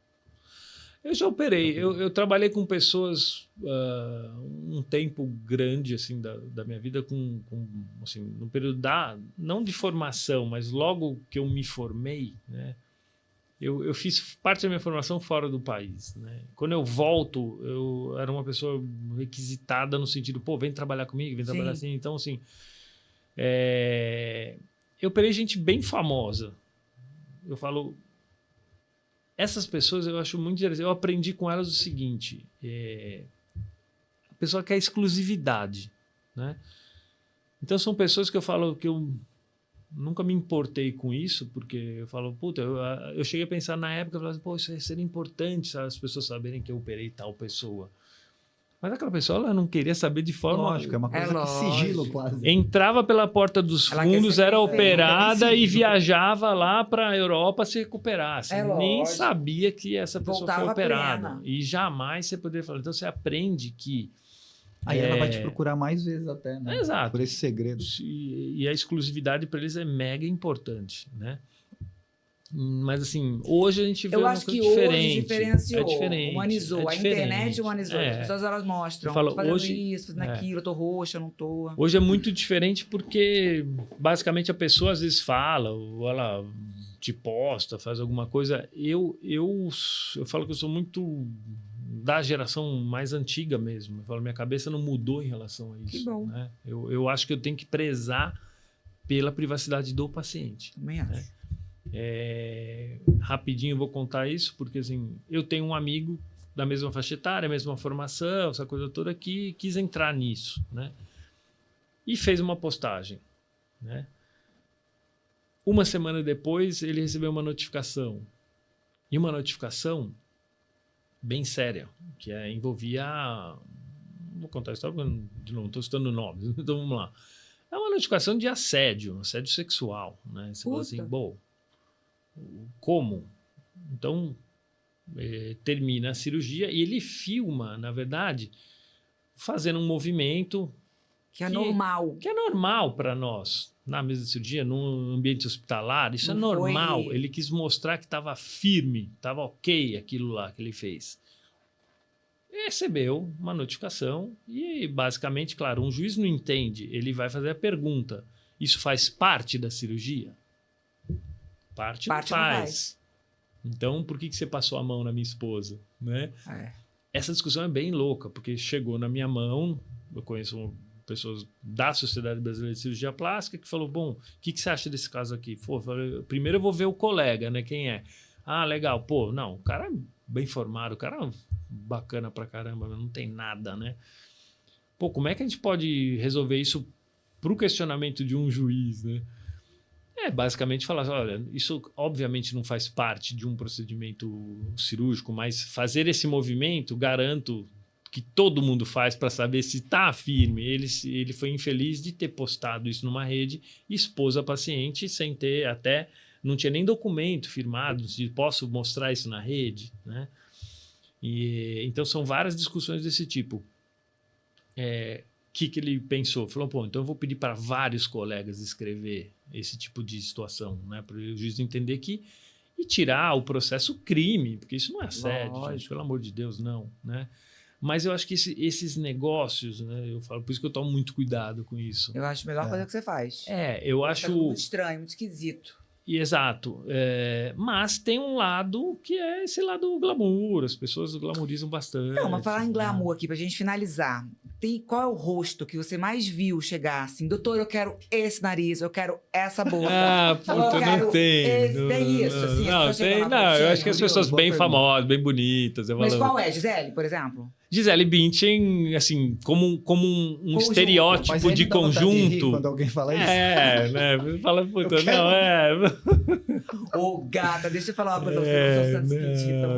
Eu já operei. Eu trabalhei com pessoas um tempo grande assim da minha vida, assim, no período não de formação, mas logo que eu me formei, né? Eu fiz parte da minha formação fora do país, né? Quando eu volto, eu era uma pessoa requisitada no sentido, vem trabalhar comigo, vem trabalhar assim. Então, assim, eu operei gente bem famosa. Eu falo... Essas pessoas eu acho muito interessante. Eu aprendi com elas o seguinte: a pessoa quer exclusividade, né? Então são pessoas que eu falo que eu nunca me importei com isso, porque eu falo, eu cheguei a pensar na época, eu falava, isso seria importante, sabe, as pessoas saberem que eu operei tal pessoa. Mas aquela pessoa, ela não queria saber de forma... Lógico, é uma coisa que sigilo quase. Entrava pela porta dos fundos, era operada e viajava lá para a Europa se recuperar. Você nem sabia que essa pessoa foi operada. Plena. E jamais você poderia falar. Então, você aprende que... Aí ela vai te procurar mais vezes até, né? Exato. Por esse segredo. E a exclusividade para eles é mega importante, né? Mas assim, hoje a gente vê uma coisa diferente. Eu acho que hoje diferenciou, diferente, humanizou. A internet humanizou. As pessoas elas mostram, falo, fazendo hoje, isso, fazendo aquilo, eu tô roxa, eu não tô. Hoje é muito diferente porque basicamente a pessoa às vezes fala, ou ela te posta, faz alguma coisa. Eu falo que eu sou muito da geração mais antiga mesmo. Eu falo, minha cabeça não mudou em relação a isso. Que bom. Né? Eu acho que eu tenho que prezar pela privacidade do paciente. Também acho. Né? Rapidinho eu vou contar isso, porque assim, eu tenho um amigo da mesma faixa etária, mesma formação, essa coisa toda, que quis entrar nisso, né? E fez uma postagem, né? Uma semana depois, ele recebeu uma notificação. E uma notificação bem séria, que envolvia... Vou contar a história, porque de novo, não estou citando nomes. Então, vamos lá. É uma notificação de assédio sexual, né? Você fala assim, bom, como? Então, termina a cirurgia e ele filma, na verdade, fazendo um movimento... Que é normal. Que é normal para nós. Na mesa de cirurgia, num ambiente hospitalar, isso não é normal. Foi... Ele quis mostrar que estava firme, estava ok aquilo lá que ele fez. Recebeu uma notificação e, basicamente, claro, um juiz não entende. Ele vai fazer a pergunta. Isso faz parte da cirurgia? Parte não faz. Então, por que você passou a mão na minha esposa? Né? Essa discussão é bem louca, porque chegou na minha mão, eu conheço pessoas da Sociedade Brasileira de Cirurgia Plástica que falou, bom, o que você acha desse caso aqui? Pô, primeiro eu vou ver o colega, né? Quem é? Ah, legal. Pô, não, o cara é bem formado, o cara é bacana pra caramba, não tem nada, né? Pô, como é que a gente pode resolver isso pro questionamento de um juiz, né? Basicamente falar assim, olha, isso obviamente não faz parte de um procedimento cirúrgico, mas fazer esse movimento, garanto que todo mundo faz para saber se está firme. Ele foi infeliz de ter postado isso numa rede e expôs a paciente sem ter até... Não tinha nem documento firmado de posso mostrar isso na rede, né? Então, são várias discussões desse tipo. Que ele pensou? Falou, pô, então eu vou pedir para vários colegas escrever esse tipo de situação, né? Para o juiz entender que... E tirar o processo crime, porque isso não é assédio, gente, pelo amor de Deus, não, né? Mas eu acho que esses negócios, né? Eu falo, por isso que eu tomo muito cuidado com isso. Eu acho a melhor coisa que você faz. Eu acho... muito estranho, muito esquisito. Exato. Mas tem um lado que é esse lado glamour. As pessoas glamourizam bastante. Não, mas falar em glamour aqui, pra gente finalizar. Qual é o rosto que você mais viu chegar assim? Doutor, eu quero esse nariz, eu quero essa boca. Puta, não tem. Tem isso, assim. Não, tem, não. Eu acho que as pessoas bem famosas, bem bonitas. Mas qual é? Gisele, por exemplo? Gisele Bündchen, assim, como um estereótipo de conjunto. Quando alguém fala isso. Né? Fala, puta, Ô, gata, deixa eu falar uma coisa. Eu sou santista,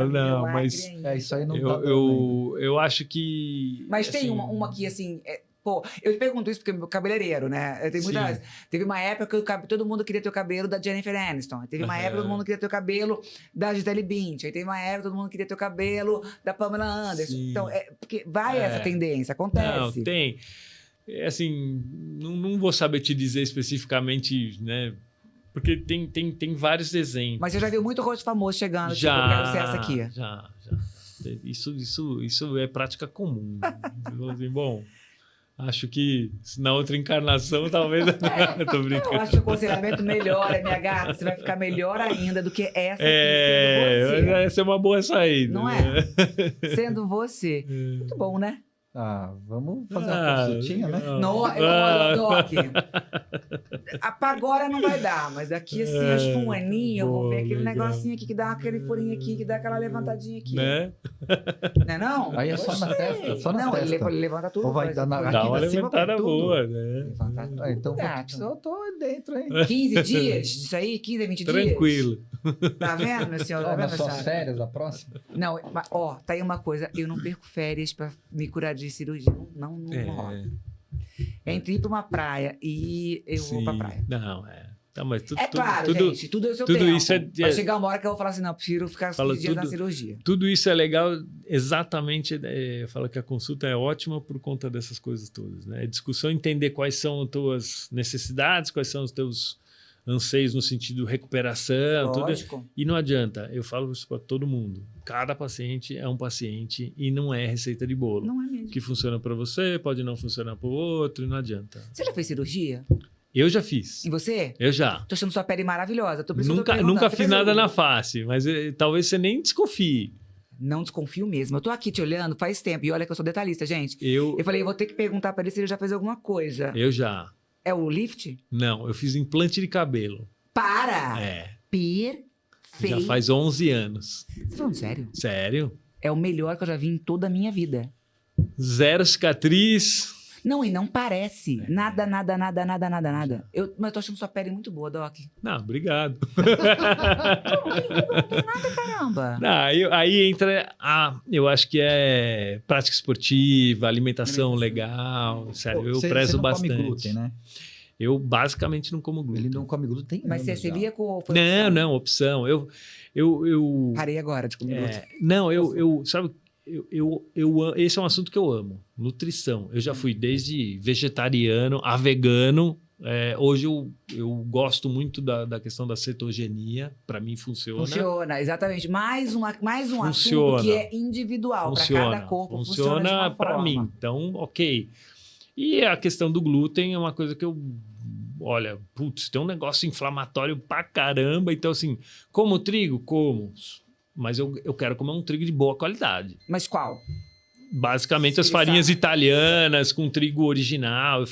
não, mas isso aí não eu acho que... Mas assim, tem uma que, assim... Pô, eu te pergunto isso porque meu cabeleireiro, né? Teve uma época que todo mundo queria ter o cabelo da Jennifer Aniston. Teve uma época que todo mundo queria ter o cabelo da Gisele Bündchen. Aí teve uma época que todo mundo queria ter o cabelo da Pamela Anderson. Sim. Então, porque vai essa tendência, acontece. Não, tem. Assim, não vou saber te dizer especificamente, né? Porque tem vários exemplos. Mas você já viu muito rosto famoso chegando, tipo, eu quero ser essa aqui. Já. Isso é prática comum. Bom... Acho que na outra encarnação, talvez... Tô brincando. Eu acho que o aconselhamento melhora, minha gata. Você vai ficar melhor ainda do que essa aqui, sendo você. Essa é uma boa saída. Não é? Sendo você. Muito bom, né? Vamos fazer uma consultinha, né? Doc. Agora não vai dar, mas daqui assim, acho que um aninho, eu vou ver aquele negocinho aqui que dá aquele furinho aqui, que dá aquela levantadinha aqui. Né? Não é não? Aí é só na testa, só na testa. Ele levanta tudo. Ou vai dar dá uma levantada boa, né? Levantar tudo. Então, eu tô dentro, hein? 15 dias disso aí? 15 a 20 dias? Tranquilo. Tá vendo, meu senhor? Tá vendo, suas férias, a próxima? Não, tá aí uma coisa. Eu não perco férias pra me curar de cirurgia. Não rola. Entre ir pra uma praia e eu vou pra praia. Não, Não, mas claro, gente, tudo é o seu tempo. Isso vai chegar uma hora que eu vou falar assim, não, prefiro ficar 15 dias na cirurgia. Tudo isso é legal, exatamente, eu falo que a consulta é ótima por conta dessas coisas todas, né? É discussão, entender quais são as tuas necessidades, quais são os teus anseios no sentido de recuperação, tudo. E não adianta, eu falo isso para todo mundo. Cada paciente é um paciente e não é receita de bolo. Não é mesmo. O que funciona para você pode não funcionar para o outro e não adianta. Você já fez cirurgia? Eu já fiz. E você? Eu já. Tô achando sua pele maravilhosa. Nunca fiz nada na face, mas talvez você nem desconfie. Não desconfio mesmo. Eu tô aqui te olhando faz tempo. E olha que eu sou detalhista, gente. Eu falei, eu vou ter que perguntar pra ele se ele já fez alguma coisa. Eu já. É o lift? Não, eu fiz implante de cabelo. Para! É. Perfeito. Já faz 11 anos. Você tá falando sério? Sério? É o melhor que eu já vi em toda a minha vida. 0 cicatriz. Não, e não parece. Nada. Mas eu tô achando sua pele muito boa, Doc. Não, obrigado. Não tem nada, caramba. Não, aí entra eu acho que é prática esportiva, alimentação legal. Sério, eu prezo você não bastante. come glúten, né? Eu basicamente não como glúten. Ele não come glúten. Mas você já. via com... Não, opção. Eu Parei agora de comer glúten. não, sabe, esse é um assunto que eu amo. Nutrição. Eu já fui desde vegetariano a vegano. Hoje eu gosto muito da questão da cetogenia. Para mim funciona. Funciona, exatamente. Mais um Funciona. assunto que é individual. Para cada corpo funciona para forma. mim. Então, ok. E a questão do glúten é uma coisa que eu... Olha, putz, tem um negócio inflamatório pra caramba. Então, assim, como trigo? Como. Mas eu quero comer um trigo de boa qualidade. Mas qual? Basicamente as farinhas italianas com trigo original.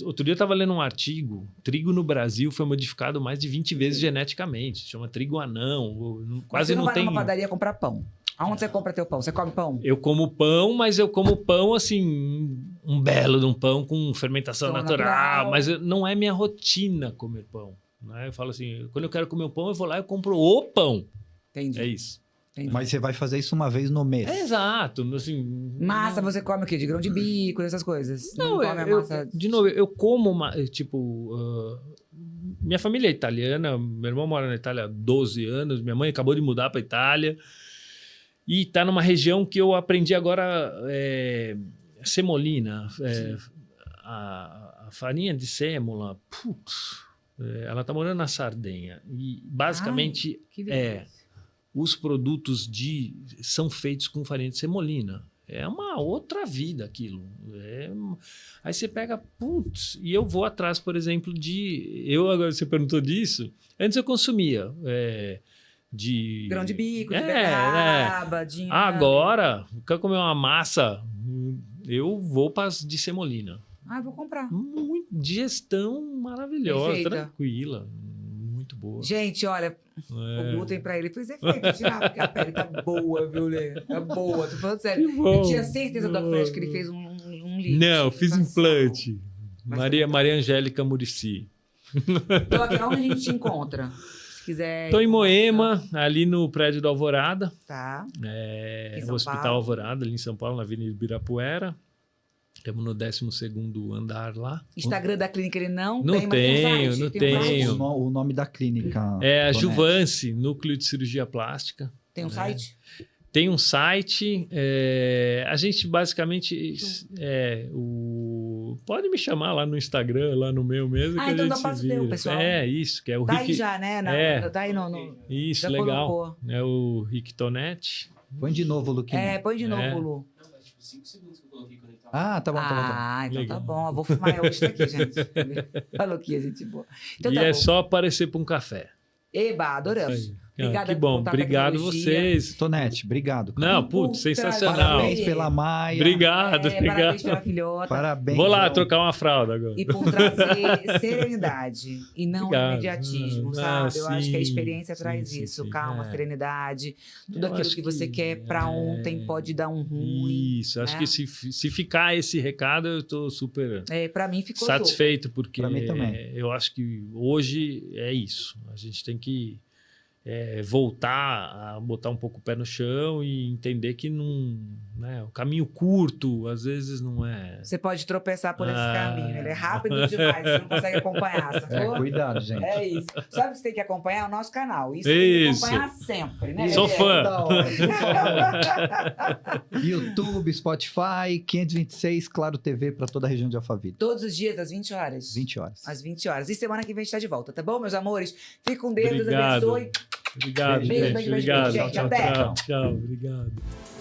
Outro dia eu estava lendo um artigo. Trigo no Brasil foi modificado mais de 20 vezes geneticamente. Chama trigo anão. Quase você não vai tem. numa padaria comprar pão. Aonde você compra teu pão? Você come pão? Eu como pão, mas eu como pão assim, um belo de um pão com fermentação Pão natural. natural. Mas não é minha rotina comer pão. Né? Eu falo assim, quando eu quero comer um pão, eu vou lá e compro o pão. Entendi. É isso. Entendi. Mas você vai fazer isso uma vez no mês. Exato. Assim, Massa, você come o quê? De grão de bico, essas coisas? Não, come a massa... de novo, eu como, minha família é italiana, meu irmão mora na Itália há 12 anos, minha mãe acabou de mudar para Itália e está numa região que eu aprendi agora, semolina, a farinha de sêmola, ela está morando na Sardenha e basicamente que delícia. os produtos são feitos com farinha de semolina. É uma outra vida aquilo. Aí você pega, e eu vou atrás, por exemplo, agora você perguntou disso, antes eu consumia de... Grão de bico, de beterraba, de... Agora, quero comer uma massa, eu vou para as de semolina. Eu vou comprar. Digestão maravilhosa, Perfeita. Tranquila, muito boa. Gente, olha, o glúten pra ele fez efeito tirar, porque a pele tá boa, viu, Lê? Tá boa, tô falando sério. Eu tinha certeza do Flash que ele fez um lift. Não, fiz implante. Maria Angélica Muricy. Então, aqui, onde a gente te encontra? Se quiser... Estou em Moema, ali no prédio do Alvorada. Tá. Em O São Hospital Paulo. Alvorada, ali em São Paulo, na Avenida Ibirapuera. Estamos no 12º andar lá. Instagram da clínica ele não Não tem, mas tem um site. não Tem um site? tenho. O nome da clínica. É a Tonete. Juvance, Núcleo de Cirurgia Plástica. Tem um site? Tem um site. A gente basicamente... Pode me chamar lá no Instagram, lá no meu mesmo. que então a dá gente passo se vira. teu, pessoal. Isso, que é o Tá Rick... aí já, né? Tá aí no... Isso, já legal. colocou. É o Rick Tonete. Põe de novo, Luquinha. Põe de novo, Lu. Não, faz tipo 5 segundos que eu coloquei quando ele tava. Tá bom. Então Legal. tá bom. Eu vou filmar hoje tá aqui, gente. Falou que a gente boa. Então E tá é bom. só aparecer para um café. Eba, adoramos. Aí. Obrigada Que bom, por contar a obrigado tecnologia. vocês. Tonete, obrigado. cara. Não, putz, sensacional. Parabéns pela Maia. Obrigado, Parabéns obrigado. pela filhota. Parabéns. Vou lá João. trocar uma fralda agora. E por trazer serenidade e não Obrigado. imediatismo, sabe? Eu acho que a sim, experiência sim, traz sim, isso. sim. Calma, serenidade. Tudo Eu aquilo acho que você quer pra ontem pode dar um ruim. Isso, acho né? que se ficar esse recado, eu estou super Pra mim ficou satisfeito, porque Pra mim também. eu acho que hoje é isso. A gente tem que voltar a botar um pouco o pé no chão e entender que não, né, o caminho curto às vezes não é. Você pode tropeçar por esse caminho. Ele é rápido demais, você não consegue acompanhar, sacou? Cuidado, gente. É isso. Sabe o que você tem que acompanhar? O nosso canal. Isso, Isso. tem que acompanhar sempre, né? Sou fã. Da hora. YouTube, Spotify, 526, Claro TV para toda a região de Alphaville. Todos os dias, às 20 horas. 20 horas. Às 20 horas. E semana que vem a gente tá de volta, tá bom, meus amores? Fique com Deus, Deus Obrigado. abençoe. Obrigado, Beijo, gente. beijo, beijo, Obrigado. gente. Tchau, Até. tchau. Tchau, obrigado.